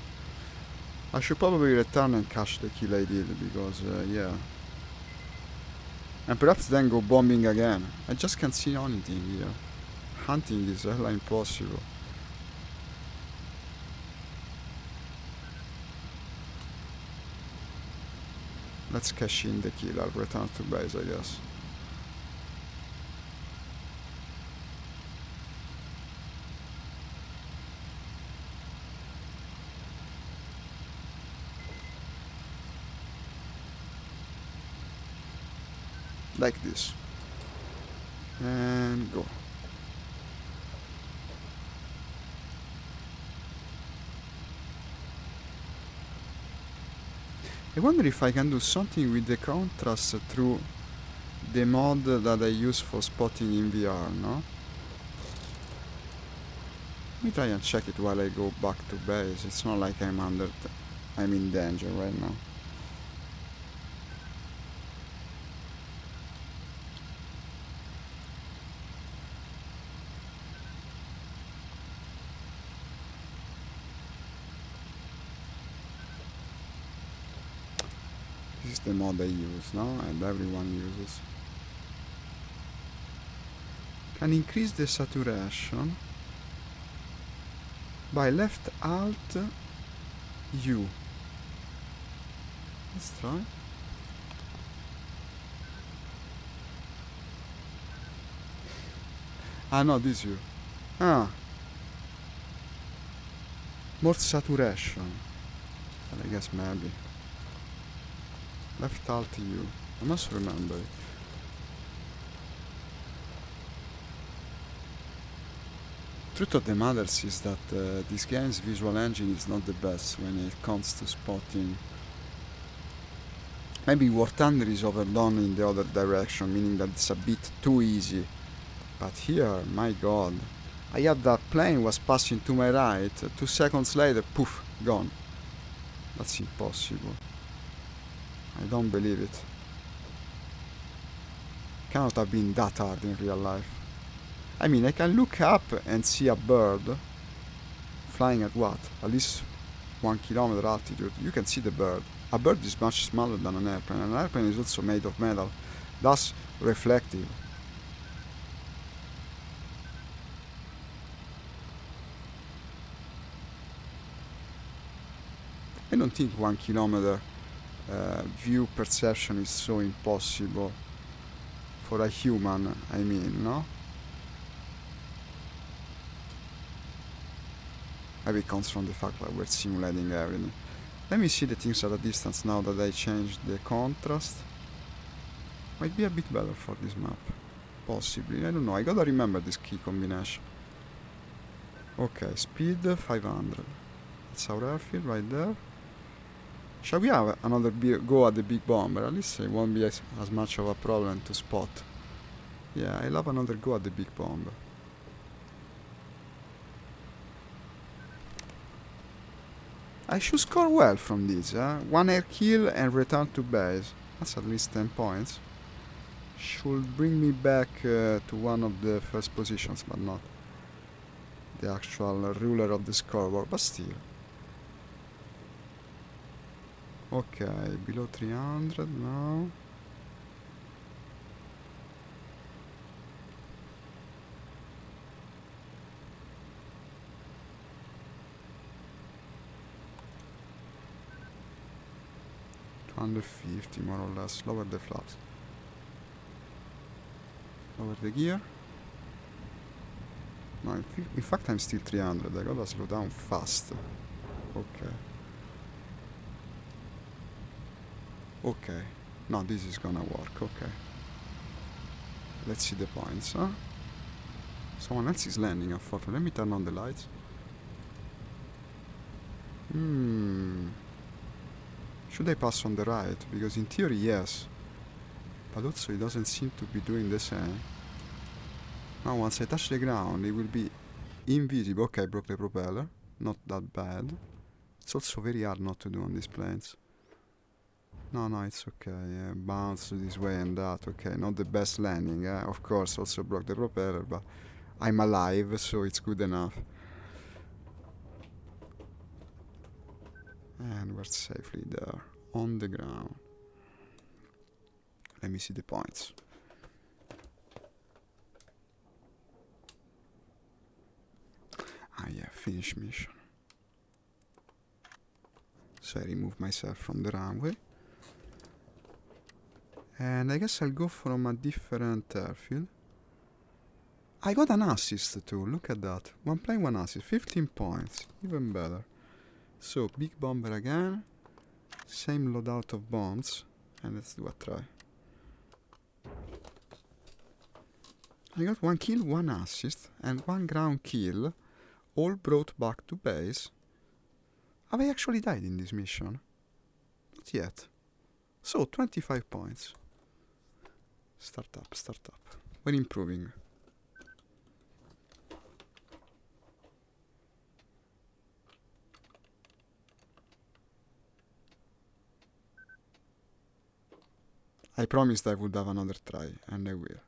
I should probably return and cash the kill I did, because, yeah. And perhaps then go bombing again. I just can't see anything here. Hunting is hella impossible. Let's cash in the kill. I'll return to base, I guess. Like this. And go. I wonder if I can do something with the contrast through the mod that I use for spotting in VR, no? Let me try and check it while I go back to base. It's not like I'm in danger right now. This is the mod I use, no? And everyone uses. Can increase the saturation by left alt U. Let's try. Ah no, this U. Ah. More saturation. But I guess maybe. Left alt U. I must remember it. Truth of the matter is that this game's visual engine is not the best when it comes to spotting. Maybe War Thunder is overdone in the other direction, meaning that it's a bit too easy. But here, my god. I had that plane was passing to my right, 2 seconds later, poof, gone. That's impossible. I don't believe it. Cannot have been that hard in real life. I mean, I can look up and see a bird flying at what? At least 1 kilometer altitude. You can see the bird. A bird is much smaller than an airplane. An airplane is also made of metal, thus reflective. I don't think 1 kilometer view perception is so impossible for a human, I mean, no? Maybe it comes from the fact that we're simulating everything. Let me see the things at a distance now that I changed the contrast. Might be a bit better for this map. Possibly, I don't know, I gotta remember this key combination. Okay, speed 500. That's our airfield right there. Shall we have another go at the big bomber? At least it won't be as much of a problem to spot. Yeah, I'll have another go at the big bomber. I should score well from this, One air kill and return to base. That's at least 10 points. Should bring me back to one of the first positions, but not the actual ruler of the scoreboard, but still. Okay, below 300 now. Under 50 more or less. Lower the flaps. Lower the gear. No, in fact I'm still 300. I gotta slow down fast. Okay. Okay. No, this is gonna work. Okay. Let's see the points, huh? Someone else is landing, unfortunately. Let me turn on the lights. Should I pass on the right? Because in theory, yes. But also it doesn't seem to be doing the same. Now once I touch the ground, it will be invisible. Okay, I broke the propeller. Not that bad. It's also very hard not to do on these planes. No, it's okay. Bounce this way and that. Okay, not the best landing. Of course, also broke the propeller, but I'm alive, so it's good enough. And we're safely there, on the ground. Let me see the points. Ah yeah, finish mission. So I remove myself from the runway. And I guess I'll go from a different airfield. I got an assist too, look at that. One plane, one assist, 15 points, even better. So, big bomber again, same loadout of bombs, and let's do a try. I got one kill, one assist, and one ground kill, all brought back to base. Have I actually died in this mission? Not yet. So, 25 points. Start up. We're improving. I promised I would have another try, and I will.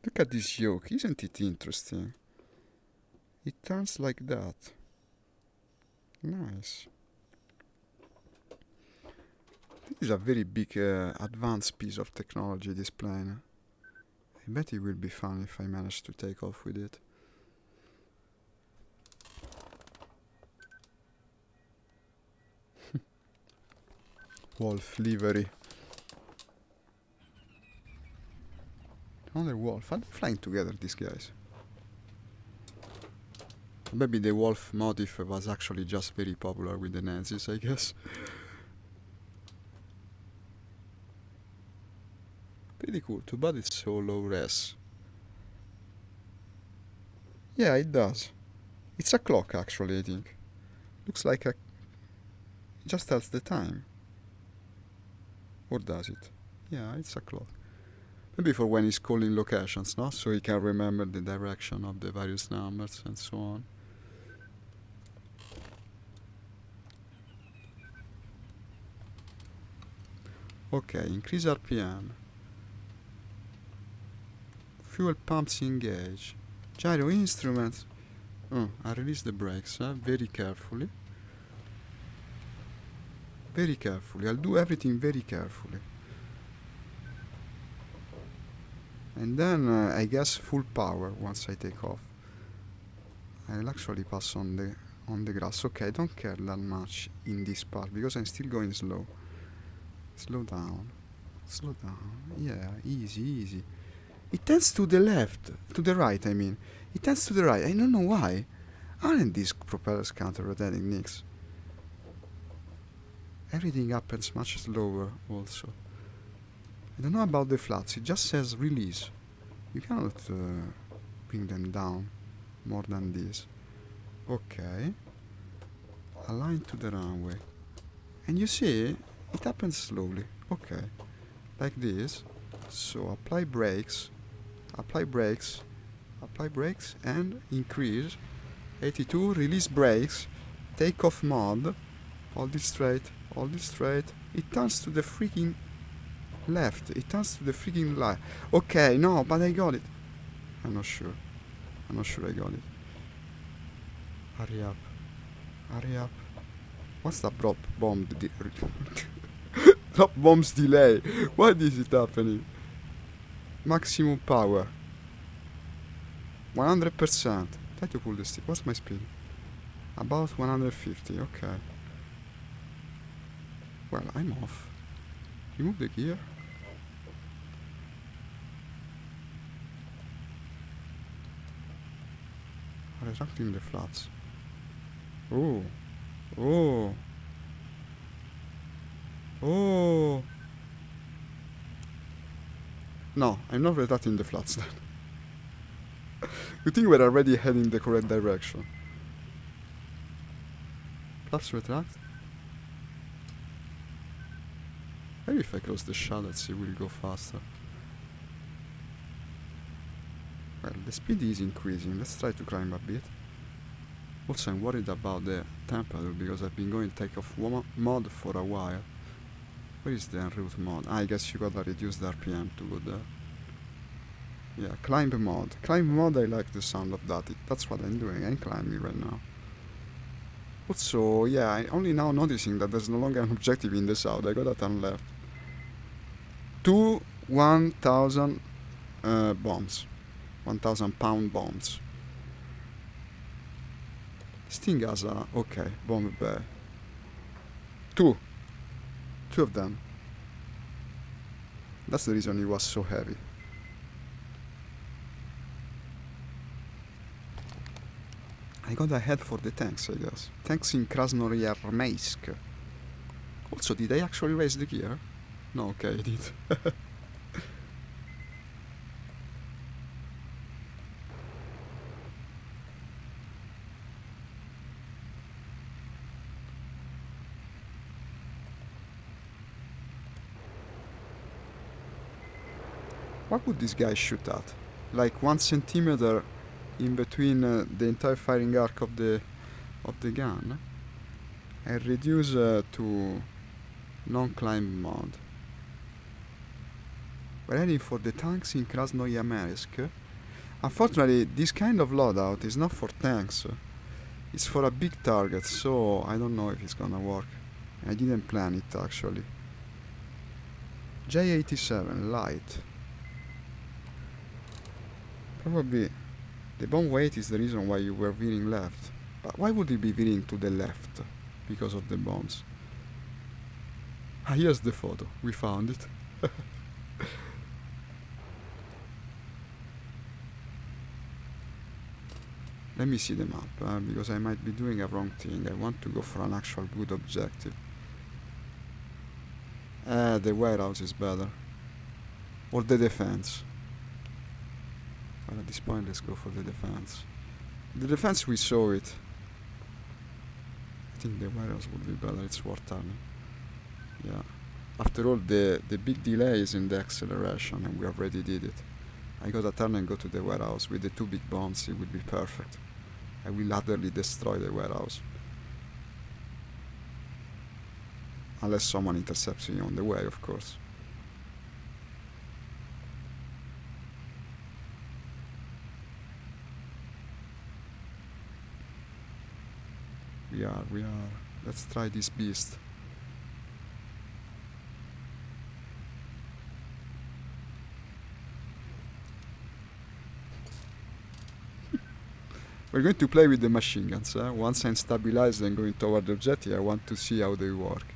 Look at this yoke, isn't it interesting? It turns like that. Nice. This is a very big, advanced piece of technology, this plane. I bet it will be fun if I manage to take off with it. Wolf livery. Another wolf. Are they flying together, these guys? Maybe the wolf motif was actually just very popular with the Nazis, I guess. Pretty cool, too bad it's so low res. Yeah, it does. It's a clock, actually, I think. Looks like a... It just tells the time. Or does it? Yeah, it's a clock. Maybe for when he's calling locations, no? So he can remember the direction of the various numbers and so on. Okay, increase RPM. Fuel pumps engage. Gyro instruments. Oh, I release the brakes, very carefully. Very carefully. I'll do everything very carefully. And then I guess full power once I take off. I'll actually pass on the grass. Okay, I don't care that much in this part because I'm still going slow. Slow down. Slow down. Yeah, easy. It tends to the left. To the right, I mean. It tends to the right. I don't know why. Aren't these propellers counter-rotating nicks? Everything happens much slower also. I don't know about the flats. It just says release. You cannot bring them down more than this. Okay. align to the runway. And you see, it happens slowly. Okay, like this. So apply brakes, apply brakes, apply brakes, and increase. 82, release brakes, take off mode, hold it straight, hold it straight. It turns to the freaking left, it turns to the freaking left. Okay, no, but I got it. I'm not sure I got it. Hurry up, hurry up. What's that drop bomb? Drop bombs delay. Why is it happening? Maximum power. 100%. Try to pull the stick. What's my speed? About 150. Okay. Well, I'm off. Remove the gear. Retracting the flaps. Oh. Oh. Oh. No, I'm not retracting the flaps then. You think we're already heading in the correct direction? Flaps retract. Maybe if I close the shutters it will go faster. Well, the speed is increasing. Let's try to climb a bit. Also, I'm worried about the temperature because I've been going takeoff mode for a while. Where is the en route mode? I guess you gotta reduce the RPM to go there. Yeah, climb mode. Climb mode, I like the sound of that. That's what I'm doing. I'm climbing right now. Also, yeah, I'm only now noticing that there's no longer an objective in the south. I gotta turn left. 1,000 bombs. 1,000 pound bombs. This thing has a... Okay, bomb bay. Two of them. That's the reason it was so heavy. I got ahead for the tanks, I guess. Tanks in Krasnoyarsk. Also, did I actually raise the gear? No, okay, I did. What would this guy shoot at? Like 1 centimeter in between the entire firing arc of the gun? I reduce to non-climb mode. We're heading for the tanks in Krasnoyarsk. Unfortunately, this kind of loadout is not for tanks. It's for a big target, so I don't know if it's gonna work. I didn't plan it actually. J87 light. Probably the bomb weight is the reason why you were veering left. But why would it be veering to the left? Because of the bombs. Ah, here's the photo. We found it. Let me see the map, because I might be doing a wrong thing. I want to go for an actual good objective. The warehouse is better. Or the defense. Well, at this point, let's go for the defense. The defense, we saw it. I think the warehouse would be better. It's worth turning. Yeah. After all, the big delay is in the acceleration, and we already did it. I gotta turn and go to the warehouse. With the 2 big bombs, it would be perfect. I will utterly destroy the warehouse. Unless someone intercepts me on the way, of course. We are. Let's try this beast. We're going to play with the machine guns. Once I'm stabilized and going toward the objective, I want to see how they work.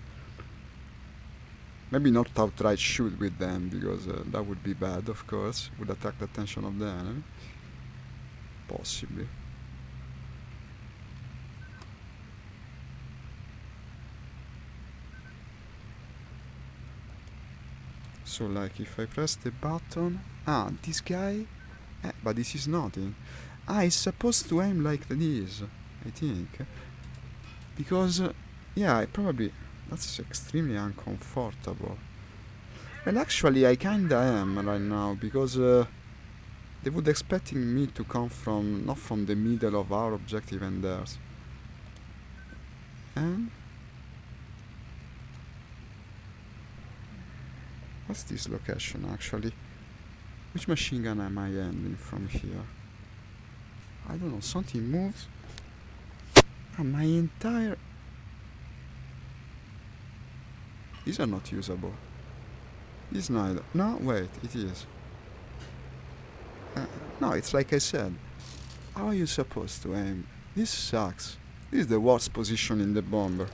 Maybe not outright shoot with them, because that would be bad, of course. Would attract the attention of the enemy. Possibly. So, like, if I press the button... Ah, this guy... but this is nothing. Ah, it's supposed to aim like this, I think. Because, yeah, I probably... That's extremely uncomfortable. And actually, I kinda am right now, because they would expecting me to come from... not from the middle of our objective and theirs. And... what's this location, actually? Which machine gun am I aiming from here? I don't know, something moves. And my entire... These are not usable. This neither. No, wait, it is. No, it's like I said. How are you supposed to aim? This sucks. This is the worst position in the bomber.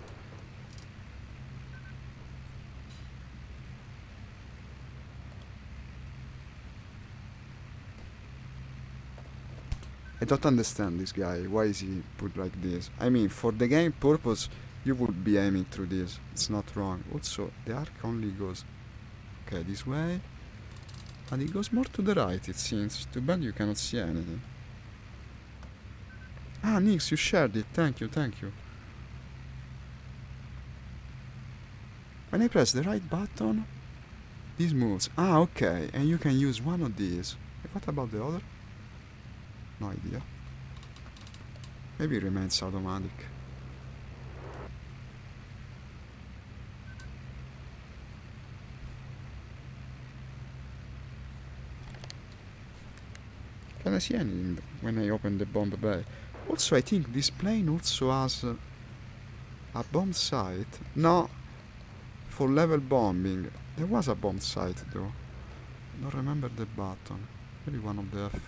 I don't understand this guy. Why is he put like this? I mean, for the game purpose, you would be aiming through this. It's not wrong. Also, the arc only goes... okay, this way. And it goes more to the right, it seems. Too bad you cannot see anything. Ah, Nix, you shared it. Thank you, thank you. When I press the right button, this moves. Ah, okay. And you can use one of these. What about the other? No idea. Maybe it remains automatic. Can I see anything when I open the bomb bay? Also, I think this plane also has a bomb site. No, for level bombing. There was a bomb site though. I don't remember the button. Maybe one of the F.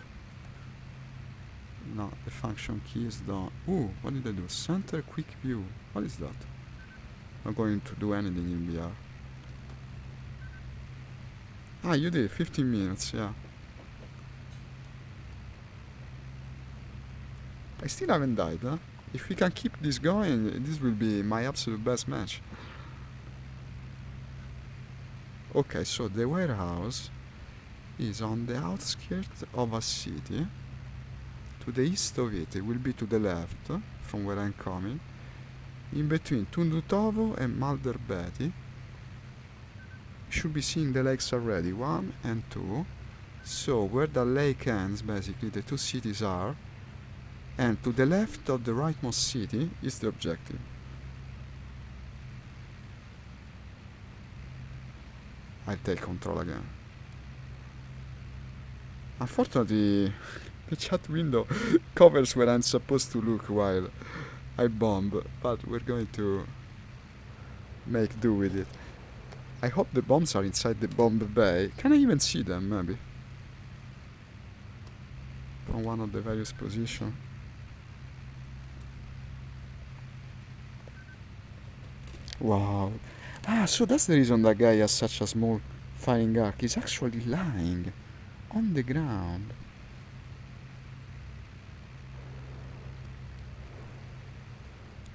No, the function key is done. Ooh, what did I do? Center quick view. What is that? Not going to do anything in VR. Ah, you did. 15 minutes, yeah. I still haven't died, huh? If we can keep this going, this will be my absolute best match. Okay, so the warehouse is on the outskirts of a city. To the east of it, it will be to the left, from where I'm coming. In between Tundutovo and Malderbeti. Should be seeing the lakes already, 1 and 2. So, where the lake ends, basically, the two cities are. And to the left of the rightmost city is the objective. I'll take control again. Unfortunately, the chat window covers where I'm supposed to look while I bomb, but we're going to make do with it. I hope the bombs are inside the bomb bay. Can I even see them, maybe? From one of the various positions. Wow. Ah, so that's the reason that guy has such a small firing arc. He's actually lying on the ground.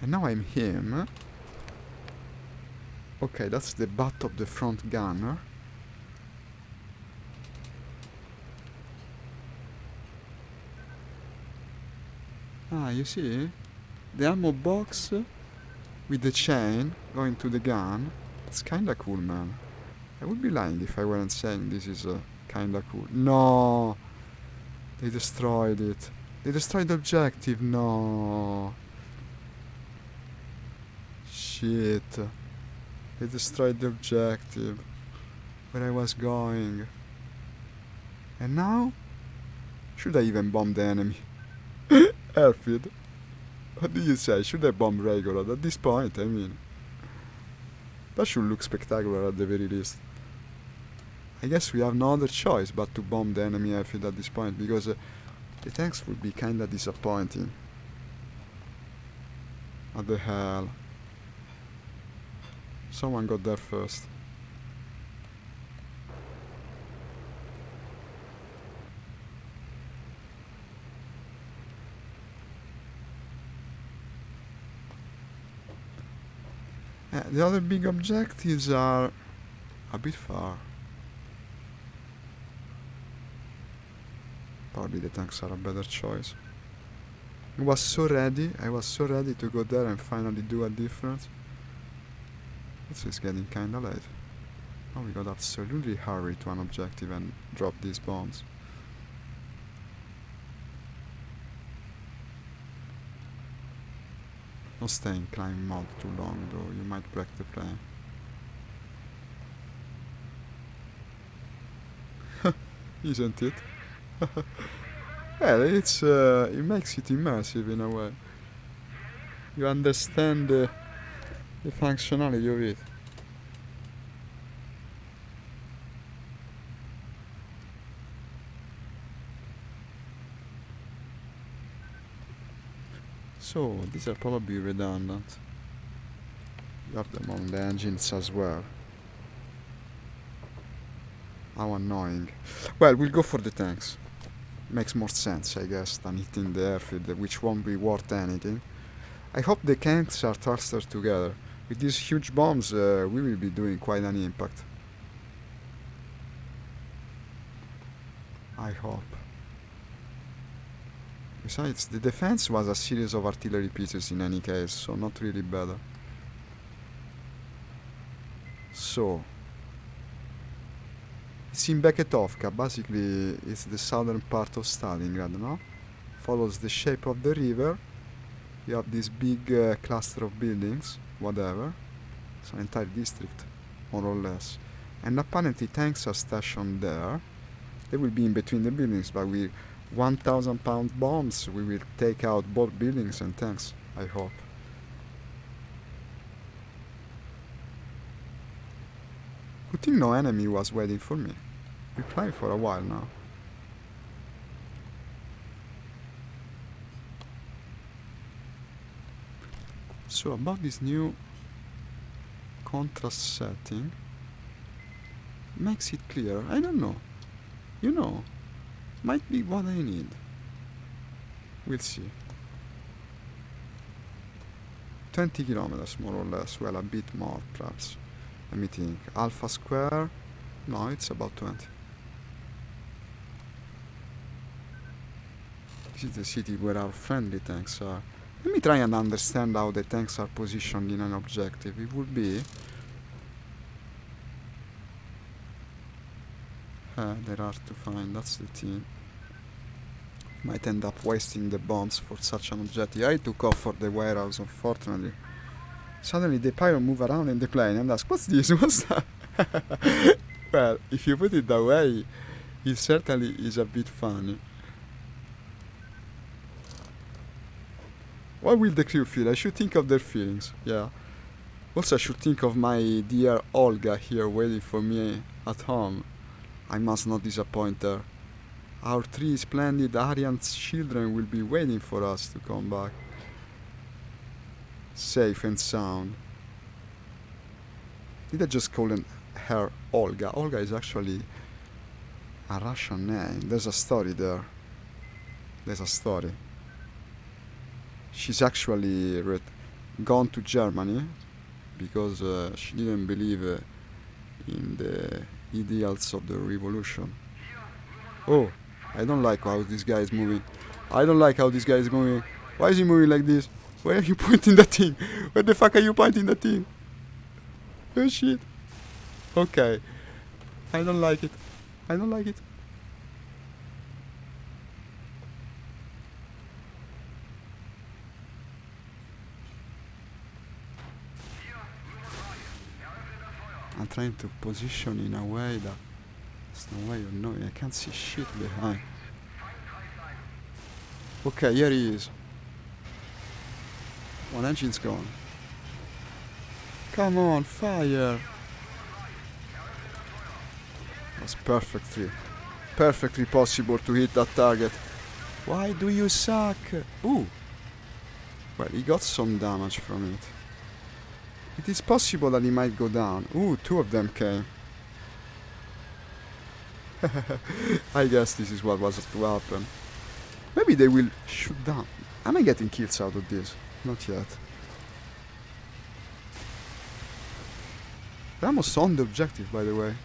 And now I'm him. Okay, that's the butt of the front gunner. Ah, you see? The ammo box with the chain going to the gun. It's kinda cool, man. I would be lying if I weren't saying this is kinda cool. No! They destroyed it. They destroyed the objective. No! Shit. They destroyed the objective. Where I was going. And now? Should I even bomb the enemy? Airfield. What do you say? Should I bomb regular? At this point, I mean. That should look spectacular at the very least. I guess we have no other choice but to bomb the enemy airfield at this point, because the tanks would be kinda disappointing. What the hell? Someone got there first. The other big objectives are a bit far. Probably the tanks are a better choice. I was so ready to go there and finally do a difference. This is getting kinda late. Oh, we got absolutely hurry to an objective and drop these bombs. Don't stay in climb mode too long though, you might break the plane. Isn't it? Well, it makes it immersive in a way. You understand the functionality of it. So, these are probably redundant. You have them on the engines as well. How annoying. Well, we'll go for the tanks. Makes more sense, I guess, than hitting the airfield, which won't be worth anything. I hope the tanks are clustered together. With these huge bombs, we will be doing quite an impact. I hope. Besides, the defense was a series of artillery pieces in any case, so not really better. So, it's in Beketovka, basically it's the southern part of Stalingrad, no? Follows the shape of the river. You have this big cluster of buildings, whatever. It's an entire district, more or less. And apparently tanks are stationed there. They will be in between the buildings, but with 1,000-pound bombs we will take out both buildings and tanks, I hope. Good thing no enemy was waiting for me. We flying for a while now. So about this new contrast setting, makes it clear. I don't know. You know, might be what I need. We'll see. 20 kilometers more or less, well, a bit more perhaps. Let me think. Alpha square? No, it's about 20. This is the city where our friendly tanks are. Let me try and understand how the tanks are positioned in an objective. It would be... they're hard to find, that's the thing. Might end up wasting the bombs for such an objective. I took off for the warehouse, unfortunately. Suddenly the pilot moved around in the plane and asked, what's this, what's that? Well, if you put it that way, it certainly is a bit funny. What will the crew feel? I should think of their feelings, yeah. Also, I should think of my dear Olga here waiting for me at home. I must not disappoint her. Our three splendid Aryan children will be waiting for us to come back. Safe and sound. Did I just call her Olga? Olga is actually a Russian name. There's a story there. There's a story. She's actually gone to Germany because she didn't believe in the ideals of the revolution. Oh, I don't like how this guy is moving. I don't like how this guy is moving. Why is he moving like this? Where are you pointing the thing? Where the fuck are you pointing the thing? Oh shit. Okay. I don't like it. I don't like it. I'm trying to position in a way that there's no way of knowing. I can't see shit behind. Okay, here he is. One engine's gone. Come on, fire! That's perfectly possible to hit that target. Why do you suck? Ooh! Well, he got some damage from it. It is possible that he might go down. Ooh, two of them came. I guess this is what was to happen. Maybe they will shoot down. Am I getting kills out of this? Not yet. We're almost on the objective, by the way.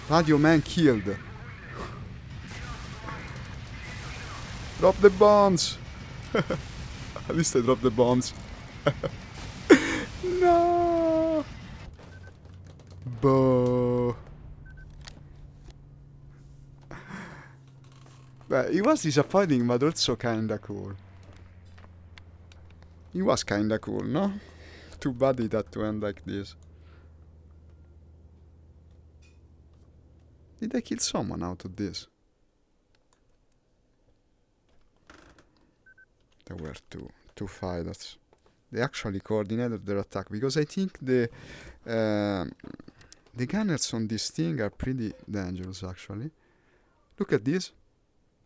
Radio man killed. Drop the bombs! At least I dropped the bombs. No! Boo! Well, it was disappointing, but also kinda cool. It was kinda cool, no? Too bad it had to end like this. Did I kill someone out of this? There were two fighters. They actually coordinated their attack, because I think the gunners on this thing are pretty dangerous, actually. Look at this.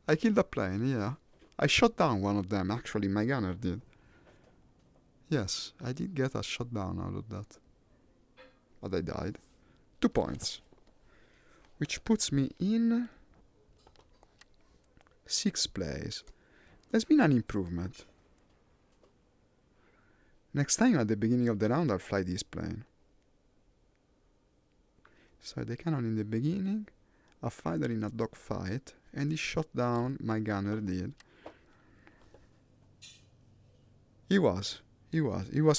I killed a plane, yeah. I shot down one of them, actually, my gunner did. Yes, I did get a shot down out of that. But I died. 2 points. Which puts me in 6th place. There's been an improvement. Next time at the beginning of the round I'll fly this plane. So the cannon in the beginning, a fighter in a dogfight, and he shot down, my gunner did. It was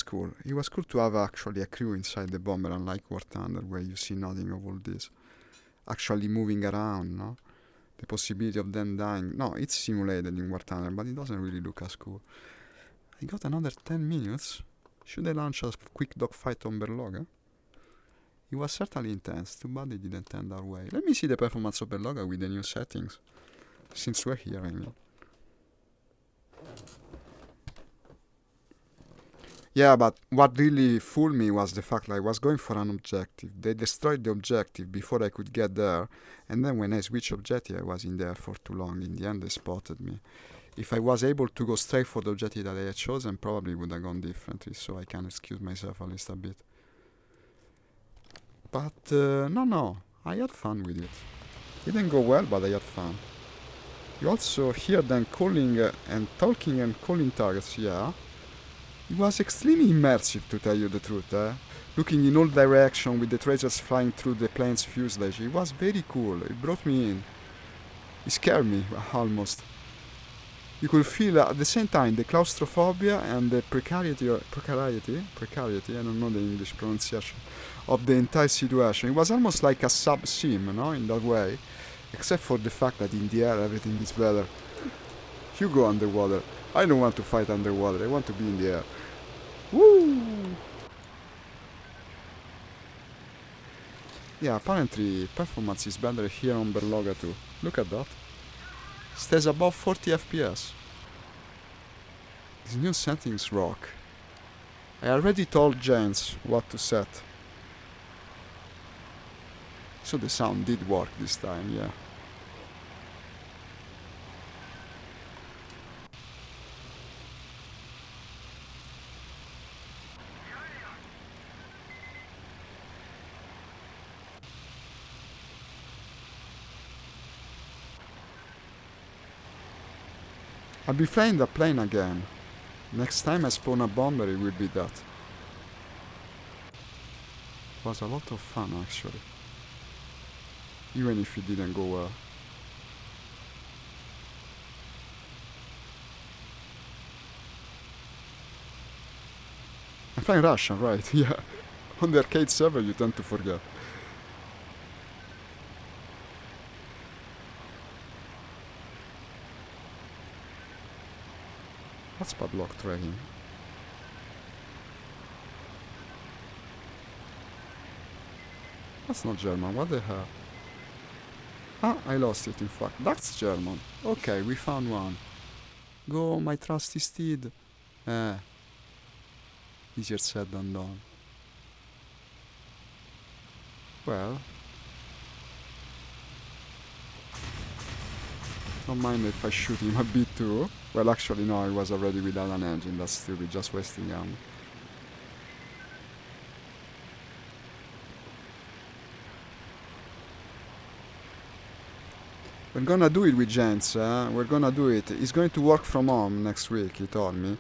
cool. It was cool to have actually a crew inside the bomber, unlike War Thunder, where you see nothing of all this. Actually moving around, no? The possibility of them dying. No, it's simulated in War Thunder, but it doesn't really look as cool. I got another 10 minutes. Should I launch a quick dogfight on Berloga? It was certainly intense, too bad it didn't end our way. Let me see the performance of Berloga with the new settings. Since we're here, I mean. Yeah, but what really fooled me was the fact that I was going for an objective. They destroyed the objective before I could get there, and then when I switched objective, I was in there for too long. In the end, they spotted me. If I was able to go straight for the objective that I had chosen, probably would have gone differently, so I can excuse myself at least a bit. But, no, I had fun with it. It didn't go well, but I had fun. You also hear them calling and talking and calling targets, yeah. It was extremely immersive, to tell you the truth, looking in all directions with the tracers flying through the plane's fuselage. It was very cool. It brought me in. It scared me, almost. You could feel at the same time the claustrophobia and the precarity, I don't know the English pronunciation, of the entire situation. It was almost like a sub-sim, in that way. Except for the fact that in the air everything is better. You go underwater. I don't want to fight underwater, I want to be in the air. Woo! Yeah, apparently performance is better here on Berloga too. Look at that. Stays above 40 FPS. These new settings rock. I already told James what to set. So the sound did work this time, yeah. I'll be flying the plane again. Next time I spawn a bomber, it will be that. It was a lot of fun, actually. Even if it didn't go well. I'm flying Russian, right? Yeah. On the arcade server, you tend to forget. What's padlock tracking? That's not German, what the hell? Ah, I lost it in fact. That's German. Okay, we found one. Go, my trusty steed. Easier said than done. Well. Don't mind if I shoot him a bit too. Well, actually no, I was already without an engine, that's stupid, just wasting ammo. We're gonna do it with Jens, we're gonna do it. He's going to work from home next week, he told me.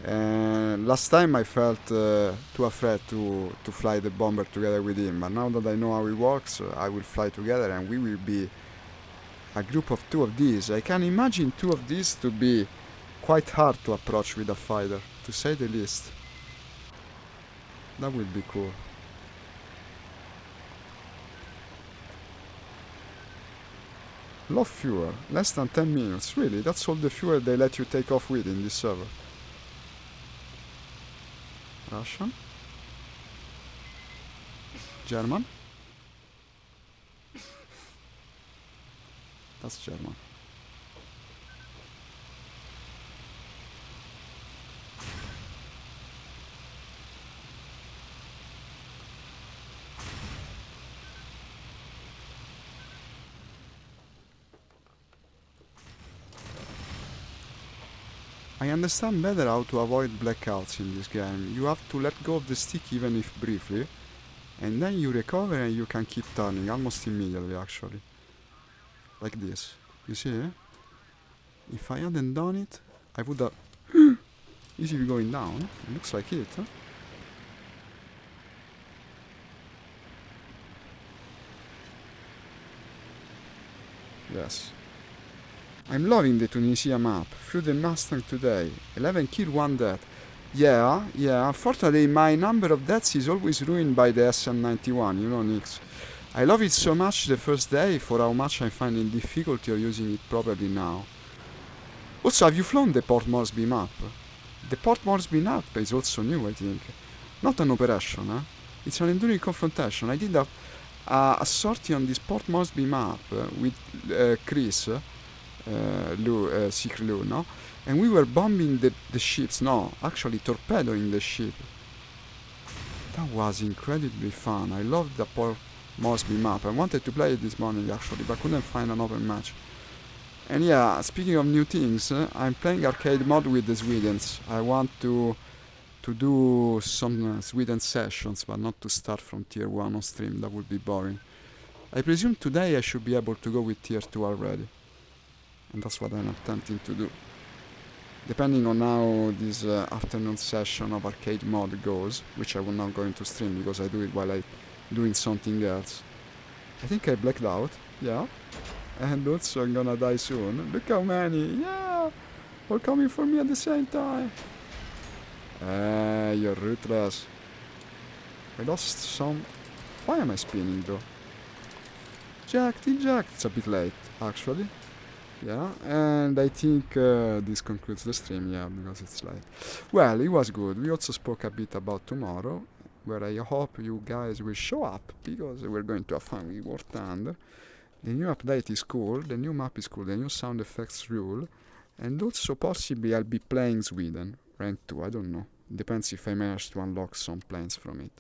And last time I felt too afraid to fly the bomber together with him, but now that I know how it works, I will fly together and we will be a group of 2 of these. I can imagine 2 of these to be quite hard to approach with a fighter, to say the least. That would be cool. Low fuel, less than 10 minutes. Really, that's all the fuel they let you take off with in this server. Russian? German? That's German. I understand better how to avoid blackouts in this game. You have to let go of the stick even if briefly, and then you recover and you can keep turning almost immediately actually. Like this. You see? Eh? If I hadn't done it, I would have easily going down. It looks like it, huh? Yes. I'm loving the Tunisia map. Through the Mustang today. 11 kill, 1 death. Yeah. Unfortunately, my number of deaths is always ruined by the SM91, you know, Nix. I love it so much the first day for how much I'm finding difficulty of using it properly now. Also, have you flown the Port Moresby map? The Port Moresby map is also new, I think. Not an operation, eh? It's an enduring confrontation. I did a sortie on this Port Moresby map with Chris, Secret Lou, no? And we were bombing the ships, no, actually torpedoing the ship. That was incredibly fun. I loved the Port Moresby map. I wanted to play it this morning actually, but couldn't find an open match. And yeah, speaking of new things, I'm playing arcade mode with the Swedens. I want to do some Sweden sessions, but not to start from tier 1 on stream, that would be boring. I presume today I should be able to go with tier 2 already. And that's what I'm attempting to do. Depending on how this afternoon session of arcade mode goes, which I will not go into stream because I do it while I'm doing something else. I think I blacked out, yeah. And also I'm gonna die soon. Look how many, yeah! All coming for me at the same time. You're ruthless. I lost some... Why am I spinning though? Eject. It's a bit late, actually. Yeah, and I think this concludes the stream, yeah, because it's late. Well, it was good. We also spoke a bit about tomorrow, where I hope you guys will show up, because we're going to have fun with War Thunder. The new update is cool, the new map is cool, the new sound effects rule, and also possibly I'll be playing Sweden, rank 2, I don't know. Depends if I manage to unlock some planes from it.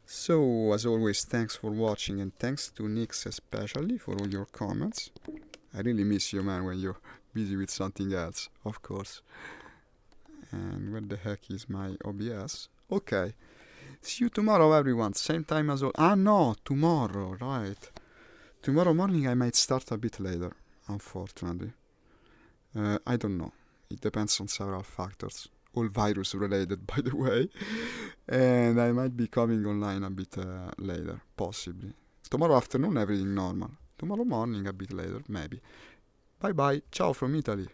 So, as always, thanks for watching, and thanks to Nix especially for all your comments. I really miss you, man, when you're busy with something else, of course. And where the heck is my OBS? Okay. See you tomorrow, everyone. Same time as all. Ah, no, tomorrow, right. Tomorrow morning I might start a bit later, unfortunately. I don't know. It depends on several factors. All virus related, by the way. And I might be coming online a bit later, possibly. Tomorrow afternoon, everything normal. Tomorrow morning, a bit later, maybe. Bye bye. Ciao from Italy.